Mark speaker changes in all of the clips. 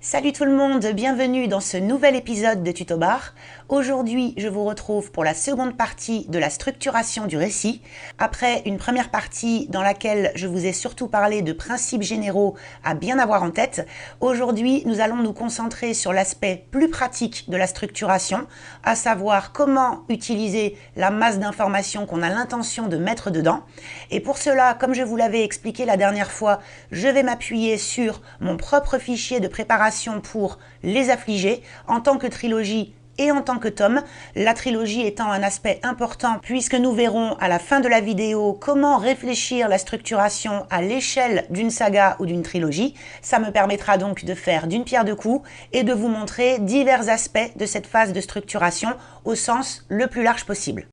Speaker 1: Salut tout le monde, bienvenue dans ce nouvel épisode de Tuto Bar. Aujourd'hui, je vous retrouve pour la seconde partie de la structuration du récit. Après une première partie dans laquelle je vous ai surtout parlé de principes généraux à bien avoir en tête, aujourd'hui, nous allons nous concentrer sur l'aspect plus pratique de la structuration, à savoir comment utiliser la masse d'informations qu'on a l'intention de mettre dedans. Et pour cela, comme je vous l'avais expliqué la dernière fois, je vais m'appuyer sur mon propre fichier de préparation pour Les Affligés en tant que trilogie et en tant que tome, la trilogie étant un aspect important puisque nous verrons à la fin de la vidéo comment réfléchir la structuration à l'échelle d'une saga ou d'une trilogie. Ça me permettra donc de faire d'une pierre deux coups et de vous montrer divers aspects de cette phase de structuration au sens le plus large possible.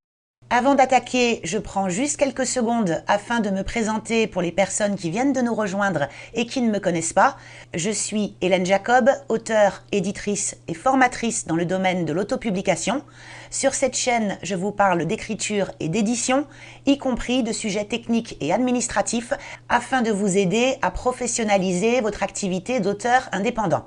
Speaker 1: Avant d'attaquer, je prends juste quelques secondes afin de me présenter pour les personnes qui viennent de nous rejoindre et qui ne me connaissent pas. Je suis Hélène Jacob, auteure, éditrice et formatrice dans le domaine de l'autopublication. Sur cette chaîne, je vous parle d'écriture et d'édition, y compris de sujets techniques et administratifs, afin de vous aider à professionnaliser votre activité d'auteur indépendant.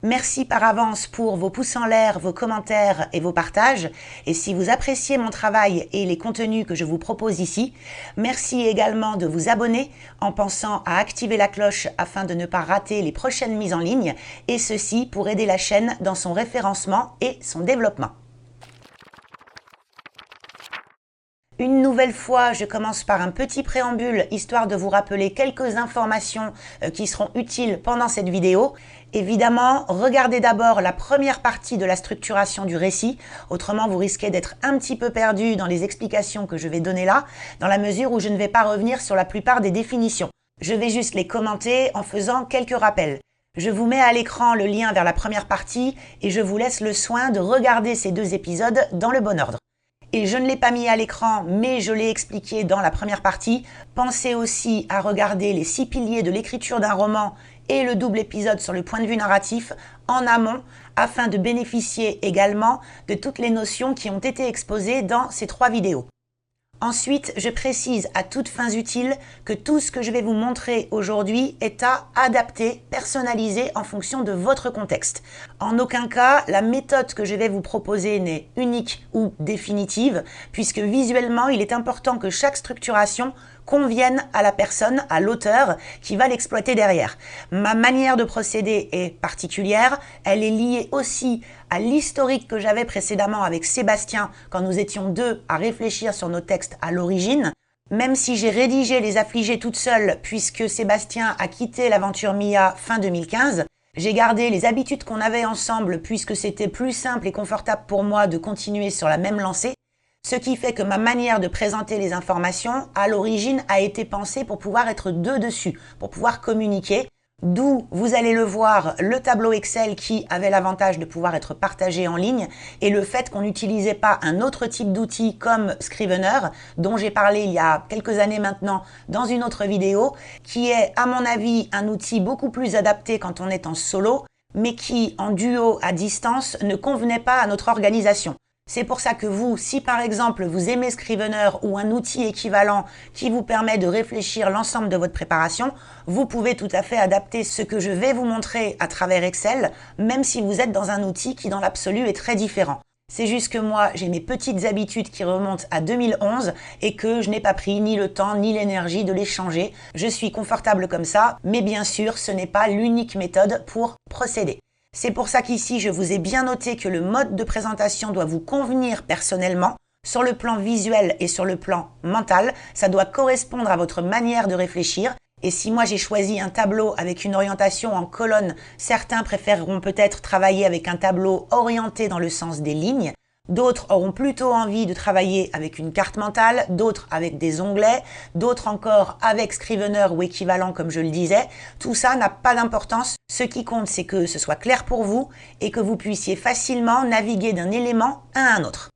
Speaker 1: Merci par avance pour vos pouces en l'air, vos commentaires et vos partages. Et si vous appréciez mon travail et les contenus que je vous propose ici, merci également de vous abonner en pensant à activer la cloche afin de ne pas rater les prochaines mises en ligne, et ceci pour aider la chaîne dans son référencement et son développement. Une nouvelle fois, je commence par un petit préambule, histoire de vous rappeler quelques informations qui seront utiles pendant cette vidéo. Évidemment, regardez d'abord la première partie de la structuration du récit, autrement vous risquez d'être un petit peu perdu dans les explications que je vais donner là, dans la mesure où je ne vais pas revenir sur la plupart des définitions. Je vais juste les commenter en faisant quelques rappels. Je vous mets à l'écran le lien vers la première partie et je vous laisse le soin de regarder ces deux épisodes dans le bon ordre. Et je ne l'ai pas mis à l'écran, mais je l'ai expliqué dans la première partie. Pensez aussi à regarder les 6 piliers de l'écriture d'un roman et le double épisode sur le point de vue narratif en amont, afin de bénéficier également de toutes les notions qui ont été exposées dans ces 3 vidéos. Ensuite, je précise à toutes fins utiles que tout ce que je vais vous montrer aujourd'hui est à adapter, personnaliser en fonction de votre contexte. En aucun cas, la méthode que je vais vous proposer n'est unique ou définitive, puisque visuellement, il est important que chaque structuration convienne à la personne, à l'auteur qui va l'exploiter derrière. Ma manière de procéder est particulière, elle est liée aussi à l'historique que j'avais précédemment avec Sébastien quand nous étions deux à réfléchir sur nos textes à l'origine. Même si j'ai rédigé Les Affligés toute seule puisque Sébastien a quitté l'aventure Mia fin 2015, j'ai gardé les habitudes qu'on avait ensemble puisque c'était plus simple et confortable pour moi de continuer sur la même lancée. Ce qui fait que ma manière de présenter les informations, à l'origine, a été pensée pour pouvoir être deux dessus, pour pouvoir communiquer. D'où, vous allez le voir, le tableau Excel qui avait l'avantage de pouvoir être partagé en ligne et le fait qu'on n'utilisait pas un autre type d'outil comme Scrivener, dont j'ai parlé il y a quelques années maintenant dans une autre vidéo, qui est, à mon avis, un outil beaucoup plus adapté quand on est en solo, mais qui, en duo à distance, ne convenait pas à notre organisation. C'est pour ça que vous, si par exemple vous aimez Scrivener ou un outil équivalent qui vous permet de réfléchir l'ensemble de votre préparation, vous pouvez tout à fait adapter ce que je vais vous montrer à travers Excel, même si vous êtes dans un outil qui dans l'absolu est très différent. C'est juste que moi, j'ai mes petites habitudes qui remontent à 2011 et que je n'ai pas pris ni le temps ni l'énergie de les changer. Je suis confortable comme ça, mais bien sûr, ce n'est pas l'unique méthode pour procéder. C'est pour ça qu'ici, je vous ai bien noté que le mode de présentation doit vous convenir personnellement. Sur le plan visuel et sur le plan mental, ça doit correspondre à votre manière de réfléchir. Et si moi j'ai choisi un tableau avec une orientation en colonne, certains préféreront peut-être travailler avec un tableau orienté dans le sens des lignes. D'autres auront plutôt envie de travailler avec une carte mentale, d'autres avec des onglets, d'autres encore avec Scrivener ou équivalent comme je le disais. Tout ça n'a pas d'importance. Ce qui compte, c'est que ce soit clair pour vous et que vous puissiez facilement naviguer d'un élément à un autre.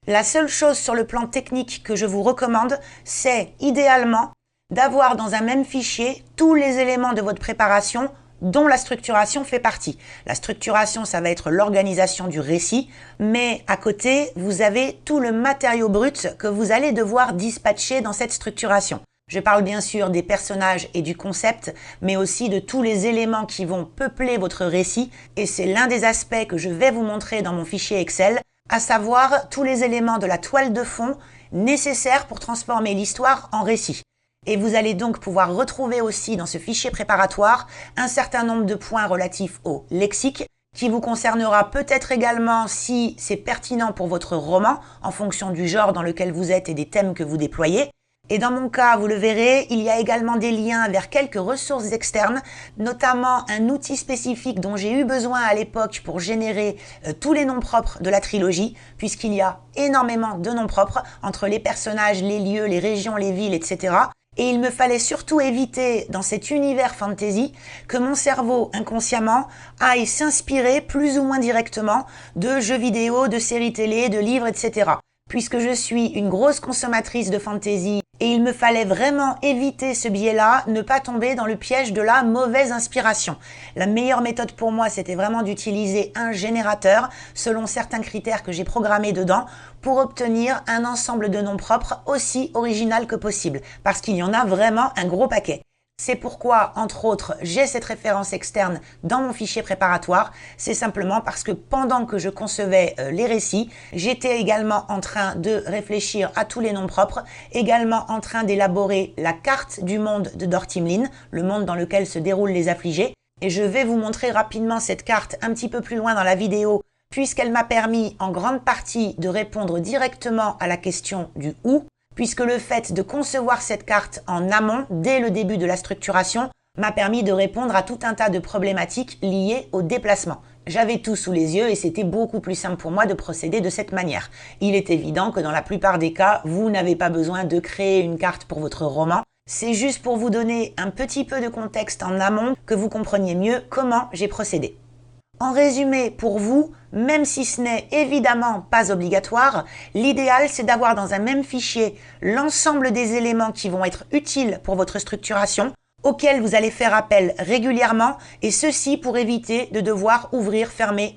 Speaker 1: La seule chose sur le plan technique que je vous recommande, c'est idéalement d'avoir dans un même fichier tous les éléments de votre préparation dont la structuration fait partie. La structuration, ça va être l'organisation du récit, mais à côté, vous avez tout le matériau brut que vous allez devoir dispatcher dans cette structuration. Je parle bien sûr des personnages et du concept, mais aussi de tous les éléments qui vont peupler votre récit, et c'est l'un des aspects que je vais vous montrer dans mon fichier Excel, à savoir tous les éléments de la toile de fond nécessaires pour transformer l'histoire en récit. Et vous allez donc pouvoir retrouver aussi dans ce fichier préparatoire un certain nombre de points relatifs au lexique, qui vous concernera peut-être également si c'est pertinent pour votre roman, en fonction du genre dans lequel vous êtes et des thèmes que vous déployez. Et dans mon cas, vous le verrez, il y a également des liens vers quelques ressources externes, notamment un outil spécifique dont j'ai eu besoin à l'époque pour générer tous les noms propres de la trilogie, puisqu'il y a énormément de noms propres entre les personnages, les lieux, les régions, les villes, etc. Et il me fallait surtout éviter, dans cet univers fantasy, que mon cerveau, inconsciemment, aille s'inspirer plus ou moins directement de jeux vidéo, de séries télé, de livres, etc. Puisque je suis une grosse consommatrice de fantasy et il me fallait vraiment éviter ce biais-là, ne pas tomber dans le piège de la mauvaise inspiration. La meilleure méthode pour moi, c'était vraiment d'utiliser un générateur selon certains critères que j'ai programmés dedans pour obtenir un ensemble de noms propres aussi original que possible, parce qu'il y en a vraiment un gros paquet. C'est pourquoi, entre autres, j'ai cette référence externe dans mon fichier préparatoire. C'est simplement parce que pendant que je concevais les récits, j'étais également en train de réfléchir à tous les noms propres, également en train d'élaborer la carte du monde de Dortimlin, le monde dans lequel se déroulent les affligés. Et je vais vous montrer rapidement cette carte un petit peu plus loin dans la vidéo, puisqu'elle m'a permis en grande partie de répondre directement à la question du « où », puisque le fait de concevoir cette carte en amont, dès le début de la structuration, m'a permis de répondre à tout un tas de problématiques liées au déplacement. J'avais tout sous les yeux et c'était beaucoup plus simple pour moi de procéder de cette manière. Il est évident que dans la plupart des cas, vous n'avez pas besoin de créer une carte pour votre roman. C'est juste pour vous donner un petit peu de contexte en amont, que vous compreniez mieux comment j'ai procédé. En résumé, pour vous, même si ce n'est évidemment pas obligatoire, l'idéal c'est d'avoir dans un même fichier l'ensemble des éléments qui vont être utiles pour votre structuration, auxquels vous allez faire appel régulièrement, et ceci pour éviter de devoir ouvrir, fermer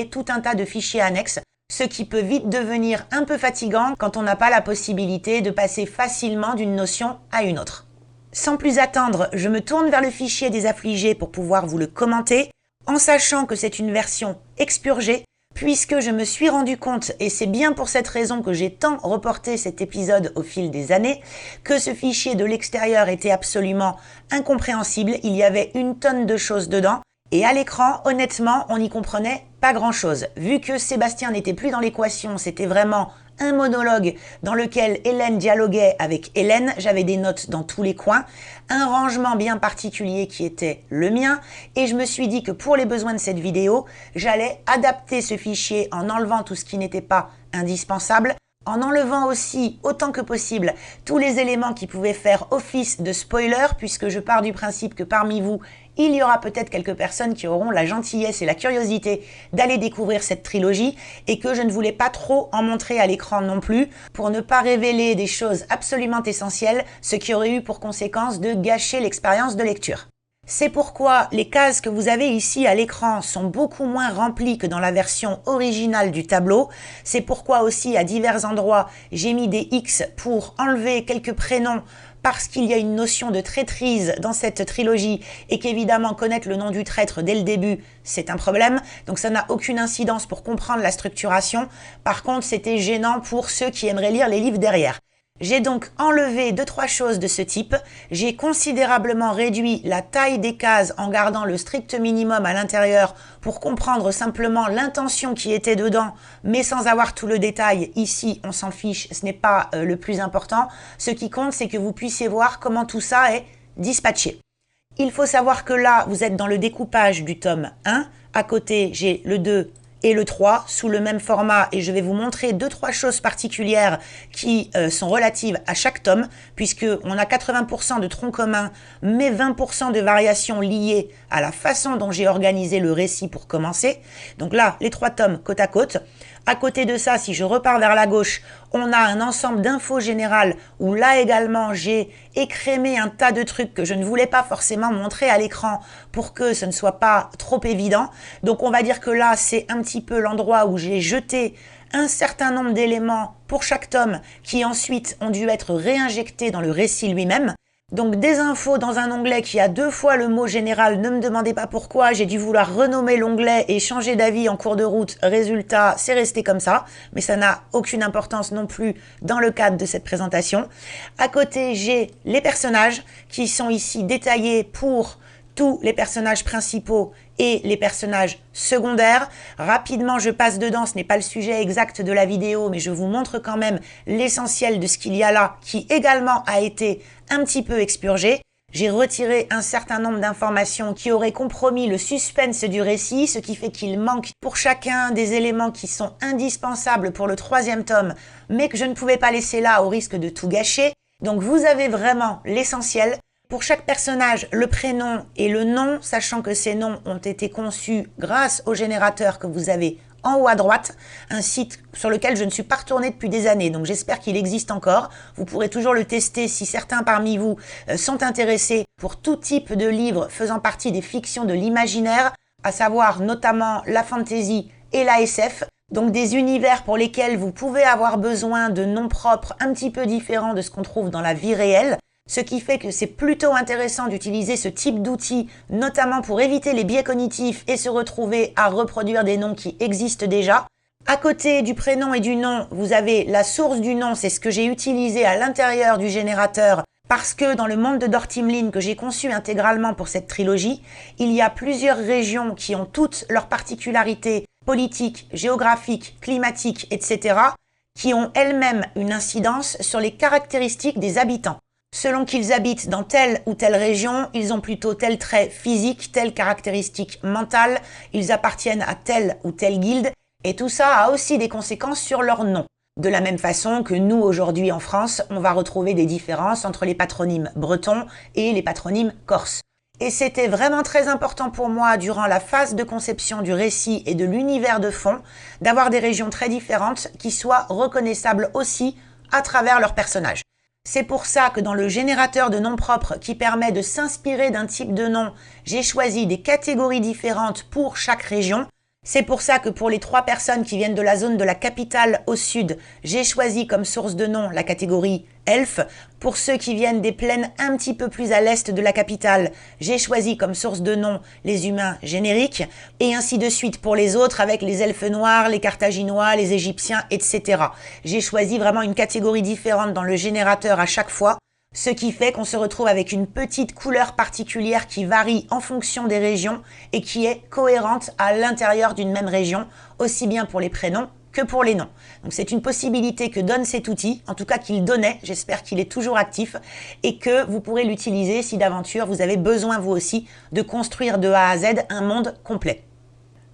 Speaker 1: tout un tas de fichiers annexes, ce qui peut vite devenir un peu fatigant quand on n'a pas la possibilité de passer facilement d'une notion à une autre. Sans plus attendre, je me tourne vers le fichier des affligés pour pouvoir vous le commenter, en sachant que c'est une version expurgée, puisque je me suis rendu compte, et c'est bien pour cette raison que j'ai tant reporté cet épisode au fil des années, que ce fichier de l'extérieur était absolument incompréhensible, il y avait une tonne de choses dedans, et à l'écran, honnêtement, on n'y comprenait pas grand-chose. Vu que Sébastien n'était plus dans l'équation, c'était vraiment un monologue dans lequel Hélène dialoguait avec Hélène, j'avais des notes dans tous les coins, un rangement bien particulier qui était le mien, et je me suis dit que pour les besoins de cette vidéo, j'allais adapter ce fichier en enlevant tout ce qui n'était pas indispensable, en enlevant aussi autant que possible tous les éléments qui pouvaient faire office de spoiler, puisque je pars du principe que parmi vous, il y aura peut-être quelques personnes qui auront la gentillesse et la curiosité d'aller découvrir cette trilogie et que je ne voulais pas trop en montrer à l'écran non plus pour ne pas révéler des choses absolument essentielles, ce qui aurait eu pour conséquence de gâcher l'expérience de lecture. C'est pourquoi les cases que vous avez ici à l'écran sont beaucoup moins remplies que dans la version originale du tableau. C'est pourquoi aussi à divers endroits j'ai mis des X pour enlever quelques prénoms parce qu'il y a une notion de traîtrise dans cette trilogie et qu'évidemment connaître le nom du traître dès le début, c'est un problème. Donc ça n'a aucune incidence pour comprendre la structuration. Par contre, c'était gênant pour ceux qui aimeraient lire les livres derrière. J'ai donc enlevé 2-3 choses de ce type, j'ai considérablement réduit la taille des cases en gardant le strict minimum à l'intérieur pour comprendre simplement l'intention qui était dedans, mais sans avoir tout le détail. Ici, on s'en fiche, ce n'est pas le plus important. Ce qui compte, c'est que vous puissiez voir comment tout ça est dispatché. Il faut savoir que là, vous êtes dans le découpage du tome 1. À côté, j'ai le 2 et le 3 sous le même format et je vais vous montrer 2-3 choses particulières qui sont relatives à chaque tome puisque on a 80% de troncs communs mais 20% de variations liées à la façon dont j'ai organisé le récit pour commencer. Donc là, les 3 tomes côte à côte. À côté de ça, si je repars vers la gauche, on a un ensemble d'infos générales où là également j'ai écrémé un tas de trucs que je ne voulais pas forcément montrer à l'écran pour que ce ne soit pas trop évident. Donc on va dire que là c'est un petit peu l'endroit où j'ai jeté un certain nombre d'éléments pour chaque tome qui ensuite ont dû être réinjectés dans le récit lui-même. Donc des infos dans un onglet qui a 2 fois le mot général, ne me demandez pas pourquoi, j'ai dû vouloir renommer l'onglet et changer d'avis en cours de route, résultat, c'est resté comme ça, mais ça n'a aucune importance non plus dans le cadre de cette présentation. À côté, j'ai les personnages qui sont ici détaillés pour tous les personnages principaux et les personnages secondaires. Rapidement, je passe dedans, ce n'est pas le sujet exact de la vidéo, mais je vous montre quand même l'essentiel de ce qu'il y a là, qui également a été un petit peu expurgé. J'ai retiré un certain nombre d'informations qui auraient compromis le suspense du récit, ce qui fait qu'il manque pour chacun des éléments qui sont indispensables pour le 3e tome, mais que je ne pouvais pas laisser là au risque de tout gâcher. Donc vous avez vraiment l'essentiel. Pour chaque personnage, le prénom et le nom, sachant que ces noms ont été conçus grâce au générateur que vous avez en haut à droite, un site sur lequel je ne suis pas retournée depuis des années, donc j'espère qu'il existe encore. Vous pourrez toujours le tester si certains parmi vous sont intéressés pour tout type de livres faisant partie des fictions de l'imaginaire, à savoir notamment la fantasy et la SF. Donc des univers pour lesquels vous pouvez avoir besoin de noms propres un petit peu différents de ce qu'on trouve dans la vie réelle. Ce qui fait que c'est plutôt intéressant d'utiliser ce type d'outils, notamment pour éviter les biais cognitifs et se retrouver à reproduire des noms qui existent déjà. À côté du prénom et du nom, vous avez la source du nom, c'est ce que j'ai utilisé à l'intérieur du générateur, parce que dans le monde de Dortimline que j'ai conçu intégralement pour cette trilogie, il y a plusieurs régions qui ont toutes leurs particularités politiques, géographiques, climatiques, etc., qui ont elles-mêmes une incidence sur les caractéristiques des habitants. Selon qu'ils habitent dans telle ou telle région, ils ont plutôt tel trait physique, telle caractéristique mentale, ils appartiennent à telle ou telle guilde, et tout ça a aussi des conséquences sur leur nom. De la même façon que nous, aujourd'hui en France, on va retrouver des différences entre les patronymes bretons et les patronymes corses. Et c'était vraiment très important pour moi, durant la phase de conception du récit et de l'univers de fond, d'avoir des régions très différentes qui soient reconnaissables aussi à travers leurs personnages. C'est pour ça que dans le générateur de noms propres qui permet de s'inspirer d'un type de nom, j'ai choisi des catégories différentes pour chaque région. C'est pour ça que pour les 3 personnes qui viennent de la zone de la capitale au sud, j'ai choisi comme source de nom la catégorie elfe. Pour ceux qui viennent des plaines un petit peu plus à l'est de la capitale, j'ai choisi comme source de nom les humains génériques, et ainsi de suite pour les autres avec les elfes noirs, les carthaginois, les égyptiens, etc. J'ai choisi vraiment une catégorie différente dans le générateur à chaque fois, ce qui fait qu'on se retrouve avec une petite couleur particulière qui varie en fonction des régions et qui est cohérente à l'intérieur d'une même région, aussi bien pour les prénoms que pour les noms. Donc c'est une possibilité que donne cet outil, en tout cas qu'il donnait, j'espère qu'il est toujours actif, et que vous pourrez l'utiliser si d'aventure vous avez besoin vous aussi de construire de A à Z un monde complet.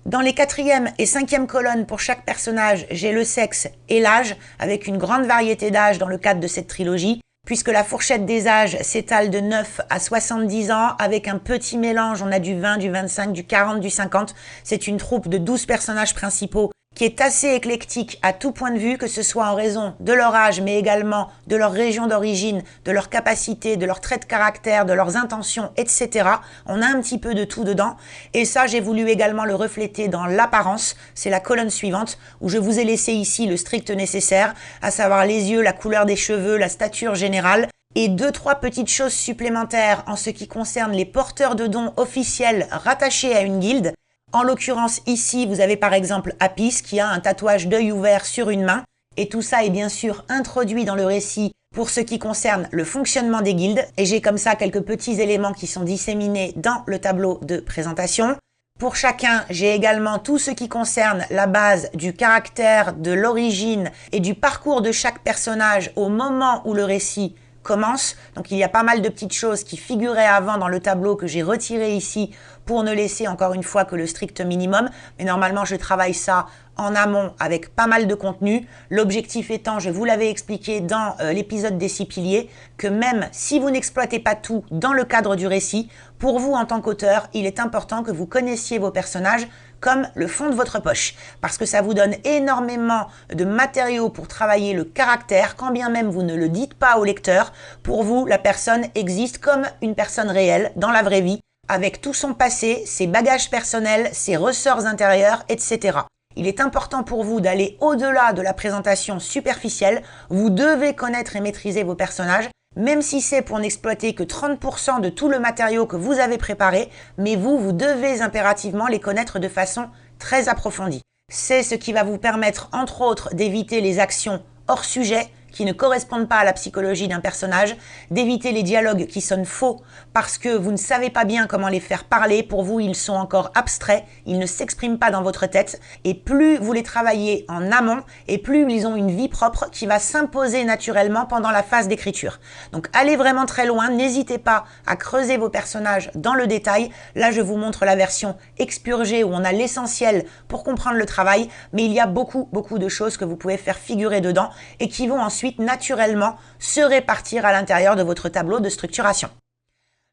Speaker 1: Dans les 4e et 5e colonnes pour chaque personnage, j'ai le sexe et l'âge, avec une grande variété d'âge dans le cadre de cette trilogie, puisque la fourchette des âges s'étale de 9 à 70 ans, avec un petit mélange, on a du 20, du 25, du 40, du 50. C'est une troupe de 12 personnages principaux qui est assez éclectique à tout point de vue, que ce soit en raison de leur âge, mais également de leur région d'origine, de leurs capacités, de leurs traits de caractère, de leurs intentions, etc. On a un petit peu de tout dedans. Et ça, j'ai voulu également le refléter dans l'apparence. C'est la colonne suivante, où je vous ai laissé ici le strict nécessaire, à savoir les yeux, la couleur des cheveux, la stature générale, et 2-3 petites choses supplémentaires en ce qui concerne les porteurs de dons officiels rattachés à une guilde. En l'occurrence, ici, vous avez par exemple Apis qui a un tatouage d'œil ouvert sur une main. Et tout ça est bien sûr introduit dans le récit pour ce qui concerne le fonctionnement des guildes. Et j'ai comme ça quelques petits éléments qui sont disséminés dans le tableau de présentation. Pour chacun, j'ai également tout ce qui concerne la base du caractère, de l'origine et du parcours de chaque personnage au moment où le récit commence. Donc il y a pas mal de petites choses qui figuraient avant dans le tableau que j'ai retiré ici pour ne laisser encore une fois que le strict minimum. Mais normalement, je travaille ça en amont avec pas mal de contenu. L'objectif étant, je vous l'avais expliqué dans l'épisode des 6 piliers, que même si vous n'exploitez pas tout dans le cadre du récit, pour vous en tant qu'auteur, il est important que vous connaissiez vos personnages comme le fond de votre poche, parce que ça vous donne énormément de matériaux pour travailler le caractère, quand bien même vous ne le dites pas au lecteur. Pour vous, la personne existe comme une personne réelle dans la vraie vie, avec tout son passé, ses bagages personnels, ses ressorts intérieurs, etc. il est important pour vous d'aller au-delà de la présentation superficielle. Vous devez connaître et maîtriser vos personnages, même si c'est pour n'exploiter que 30% de tout le matériau que vous avez préparé, mais vous devez impérativement les connaître de façon très approfondie. C'est ce qui va vous permettre, entre autres, d'éviter les actions hors sujet qui ne correspondent pas à la psychologie d'un personnage, d'éviter les dialogues qui sonnent faux parce que vous ne savez pas bien comment les faire parler. Pour vous, ils sont encore abstraits, ils ne s'expriment pas dans votre tête, et plus vous les travaillez en amont, et plus ils ont une vie propre qui va s'imposer naturellement pendant la phase d'écriture. Donc allez vraiment très loin, n'hésitez pas à creuser vos personnages dans le détail. Là, je vous montre la version expurgée où on a l'essentiel pour comprendre le travail, mais il y a beaucoup de choses que vous pouvez faire figurer dedans et qui vont ensuite naturellement se répartir à l'intérieur de votre tableau de structuration.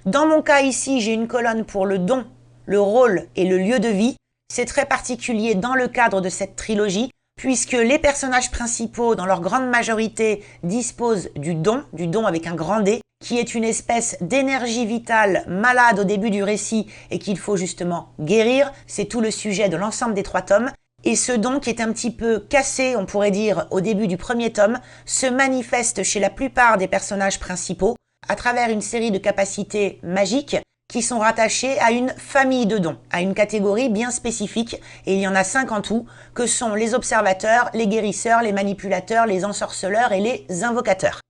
Speaker 1: Dans mon cas ici, j'ai une colonne pour le don, le rôle et le lieu de vie. C'est très particulier dans le cadre de cette trilogie, puisque les personnages principaux, dans leur grande majorité, disposent du don avec un grand D, qui est une espèce d'énergie vitale malade au début du récit et qu'il faut justement guérir. C'est tout le sujet de l'ensemble des 3 tomes. Et ce don qui est un petit peu cassé, on pourrait dire, au début du premier tome, se manifeste chez la plupart des personnages principaux à travers une série de capacités magiques qui sont rattachées à une famille de dons, à une catégorie bien spécifique, et il y en a 5 en tout, que sont les observateurs, les guérisseurs, les manipulateurs, les ensorceleurs et les invocateurs.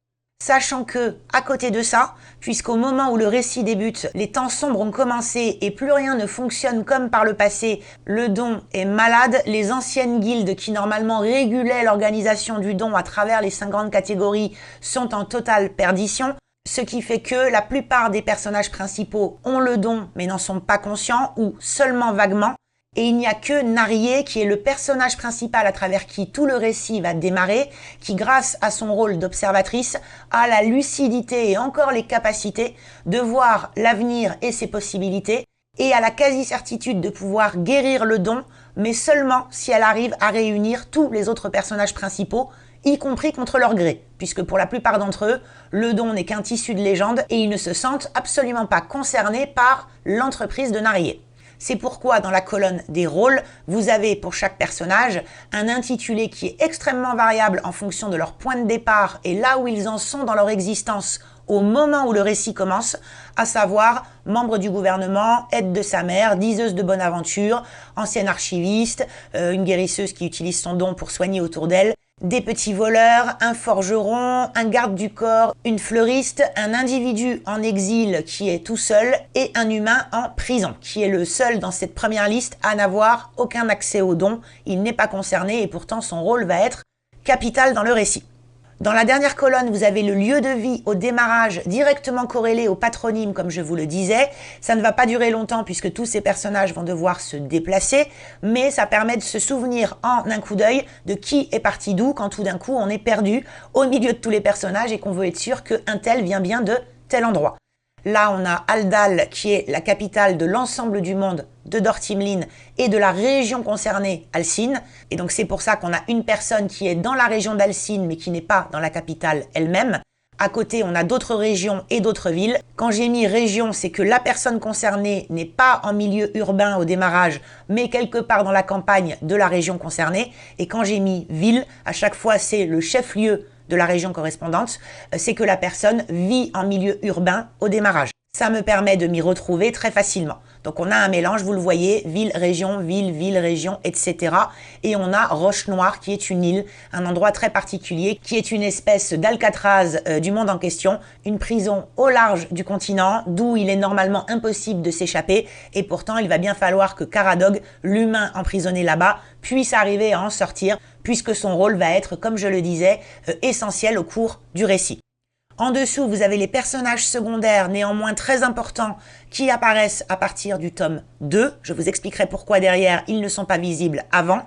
Speaker 1: Sachant que, à côté de ça, puisqu'au moment où le récit débute, les temps sombres ont commencé et plus rien ne fonctionne comme par le passé, le don est malade, les anciennes guildes qui normalement régulaient l'organisation du don à travers les 5 grandes catégories sont en totale perdition, ce qui fait que la plupart des personnages principaux ont le don mais n'en sont pas conscients ou seulement vaguement. Et il n'y a que Narié qui est le personnage principal à travers qui tout le récit va démarrer, qui grâce à son rôle d'observatrice a la lucidité et encore les capacités de voir l'avenir et ses possibilités et a la quasi-certitude de pouvoir guérir le don, mais seulement si elle arrive à réunir tous les autres personnages principaux, y compris contre leur gré, puisque pour la plupart d'entre eux, le don n'est qu'un tissu de légende et ils ne se sentent absolument pas concernés par l'entreprise de Narié. C'est pourquoi dans la colonne des rôles, vous avez pour chaque personnage un intitulé qui est extrêmement variable en fonction de leur point de départ et là où ils en sont dans leur existence au moment où le récit commence, à savoir membre du gouvernement, aide de sa mère, diseuse de bonne aventure, ancienne archiviste, une guérisseuse qui utilise son don pour soigner autour d'elle, des petits voleurs, un forgeron, un garde du corps, une fleuriste, un individu en exil qui est tout seul et un humain en prison, qui est le seul dans cette première liste à n'avoir aucun accès au don. Il n'est pas concerné et pourtant son rôle va être capital dans le récit. Dans la dernière colonne, vous avez le lieu de vie au démarrage directement corrélé au patronyme, comme je vous le disais. Ça ne va pas durer longtemps puisque tous ces personnages vont devoir se déplacer, mais ça permet de se souvenir en un coup d'œil de qui est parti d'où quand tout d'un coup on est perdu au milieu de tous les personnages et qu'on veut être sûr qu'un tel vient bien de tel endroit. Là, on a Aldal, qui est la capitale de l'ensemble du monde de Dortimlin et de la région concernée, Alcine. Et donc, c'est pour ça qu'on a une personne qui est dans la région d'Alcine, mais qui n'est pas dans la capitale elle-même. À côté, on a d'autres régions et d'autres villes. Quand j'ai mis région, c'est que la personne concernée n'est pas en milieu urbain au démarrage, mais quelque part dans la campagne de la région concernée. Et quand j'ai mis ville, à chaque fois, c'est le chef-lieu de la région correspondante, c'est que la personne vit en milieu urbain au démarrage. Ça me permet de m'y retrouver très facilement. Donc on a un mélange, vous le voyez, ville, région, région, etc. Et on a Roche Noire qui est une île, un endroit très particulier, qui est une espèce d'Alcatraz du monde en question, une prison au large du continent, d'où il est normalement impossible de s'échapper. Et pourtant, il va bien falloir que Caradog, l'humain emprisonné là-bas, puisse arriver à en sortir, puisque son rôle va être, comme je le disais, essentiel au cours du récit. En dessous, vous avez les personnages secondaires, néanmoins très importants, qui apparaissent à partir du tome 2. Je vous expliquerai pourquoi derrière, ils ne sont pas visibles avant.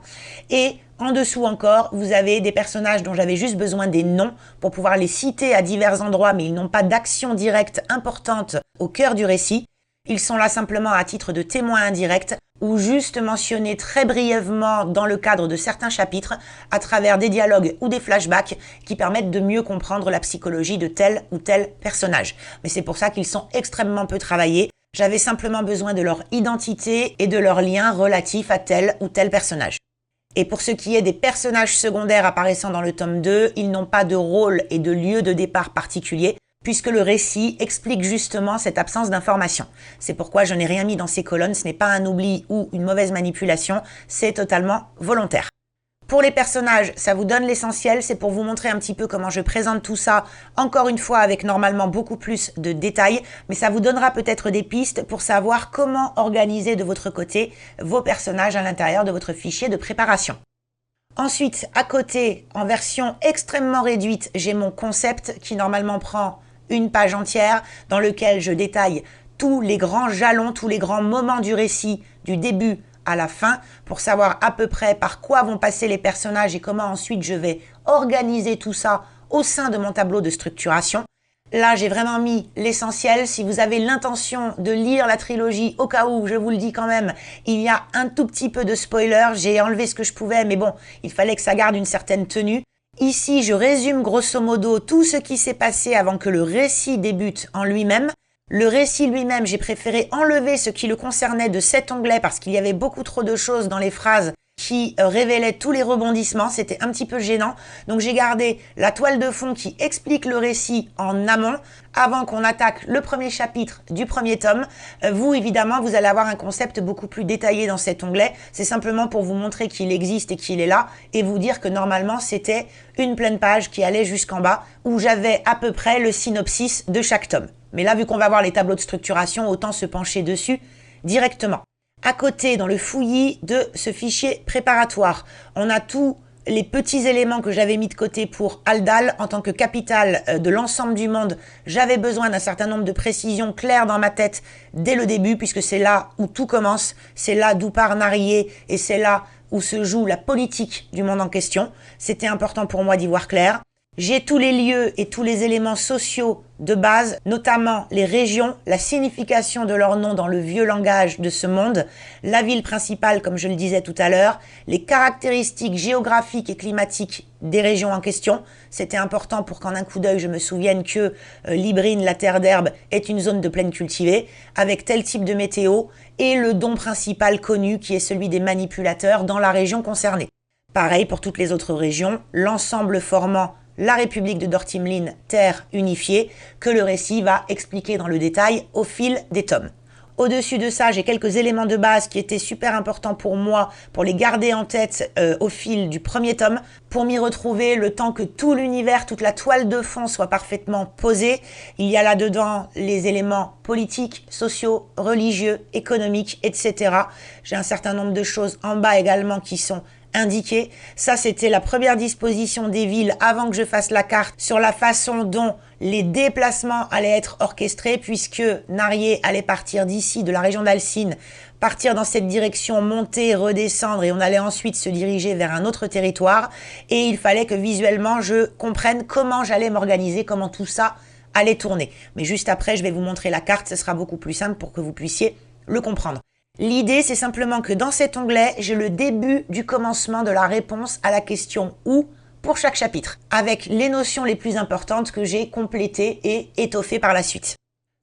Speaker 1: Et en dessous encore, vous avez des personnages dont j'avais juste besoin des noms pour pouvoir les citer à divers endroits, mais ils n'ont pas d'action directe importante au cœur du récit. Ils sont là simplement à titre de témoins indirects ou juste mentionnés très brièvement dans le cadre de certains chapitres à travers des dialogues ou des flashbacks qui permettent de mieux comprendre la psychologie de tel ou tel personnage. Mais c'est pour ça qu'ils sont extrêmement peu travaillés. J'avais simplement besoin de leur identité et de leur lien relatif à tel ou tel personnage. Et pour ce qui est des personnages secondaires apparaissant dans le tome 2, ils n'ont pas de rôle et de lieu de départ particulier, puisque le récit explique justement cette absence d'information. C'est pourquoi je n'ai rien mis dans ces colonnes, ce n'est pas un oubli ou une mauvaise manipulation, c'est totalement volontaire. Pour les personnages, ça vous donne l'essentiel, c'est pour vous montrer un petit peu comment je présente tout ça, encore une fois avec normalement beaucoup plus de détails, mais ça vous donnera peut-être des pistes pour savoir comment organiser de votre côté vos personnages à l'intérieur de votre fichier de préparation. Ensuite, à côté, en version extrêmement réduite, j'ai mon concept qui normalement prend une page entière dans lequel je détaille tous les grands jalons, tous les grands moments du récit, du début à la fin, pour savoir à peu près par quoi vont passer les personnages et comment ensuite je vais organiser tout ça au sein de mon tableau de structuration. Là, j'ai vraiment mis l'essentiel. Si vous avez l'intention de lire la trilogie, au cas où, je vous le dis quand même, il y a un tout petit peu de spoiler. J'ai enlevé ce que je pouvais, mais bon, il fallait que ça garde une certaine tenue. Ici, je résume grosso modo tout ce qui s'est passé avant que le récit débute en lui-même. Le récit lui-même, j'ai préféré enlever ce qui le concernait de cet onglet parce qu'il y avait beaucoup trop de choses dans les phrases qui révélaient tous les rebondissements. C'était un petit peu gênant. Donc j'ai gardé la toile de fond qui explique le récit en amont avant qu'on attaque le premier chapitre du premier tome. Vous, évidemment, vous allez avoir un concept beaucoup plus détaillé dans cet onglet. C'est simplement pour vous montrer qu'il existe et qu'il est là et vous dire que normalement, c'était une pleine page qui allait jusqu'en bas où j'avais à peu près le synopsis de chaque tome. Mais là, vu qu'on va voir les tableaux de structuration, autant se pencher dessus directement. À côté, dans le fouillis de ce fichier préparatoire, on a tous les petits éléments que j'avais mis de côté pour Aldal en tant que capitale de l'ensemble du monde. J'avais besoin d'un certain nombre de précisions claires dans ma tête dès le début, puisque c'est là où tout commence, c'est là d'où part Narier et c'est là où se joue la politique du monde en question. C'était important pour moi d'y voir clair. J'ai tous les lieux et tous les éléments sociaux de base, notamment les régions, la signification de leur nom dans le vieux langage de ce monde, la ville principale, comme je le disais tout à l'heure, les caractéristiques géographiques et climatiques des régions en question. C'était important pour qu'en un coup d'œil, je me souvienne que l'Hybrine, la terre d'herbe, est une zone de plaine cultivée, avec tel type de météo, et le don principal connu, qui est celui des manipulateurs dans la région concernée. Pareil pour toutes les autres régions, l'ensemble formant la République de Dortimlin, terre unifiée, que le récit va expliquer dans le détail au fil des tomes. Au-dessus de ça, j'ai quelques éléments de base qui étaient super importants pour moi, pour les garder en tête au fil du premier tome, pour m'y retrouver le temps que tout l'univers, toute la toile de fond soit parfaitement posée. Il y a là-dedans les éléments politiques, sociaux, religieux, économiques, etc. J'ai un certain nombre de choses en bas également qui sont indiqué. Ça, c'était la première disposition des villes avant que je fasse la carte sur la façon dont les déplacements allaient être orchestrés, puisque Narier allait partir d'ici, de la région d'Alcine, partir dans cette direction, monter, redescendre, et on allait ensuite se diriger vers un autre territoire. Et il fallait que visuellement, je comprenne comment j'allais m'organiser, comment tout ça allait tourner. Mais juste après, je vais vous montrer la carte, ce sera beaucoup plus simple pour que vous puissiez le comprendre. L'idée, c'est simplement que dans cet onglet, j'ai le début du commencement de la réponse à la question « Où ?» pour chaque chapitre, avec les notions les plus importantes que j'ai complétées et étoffées par la suite.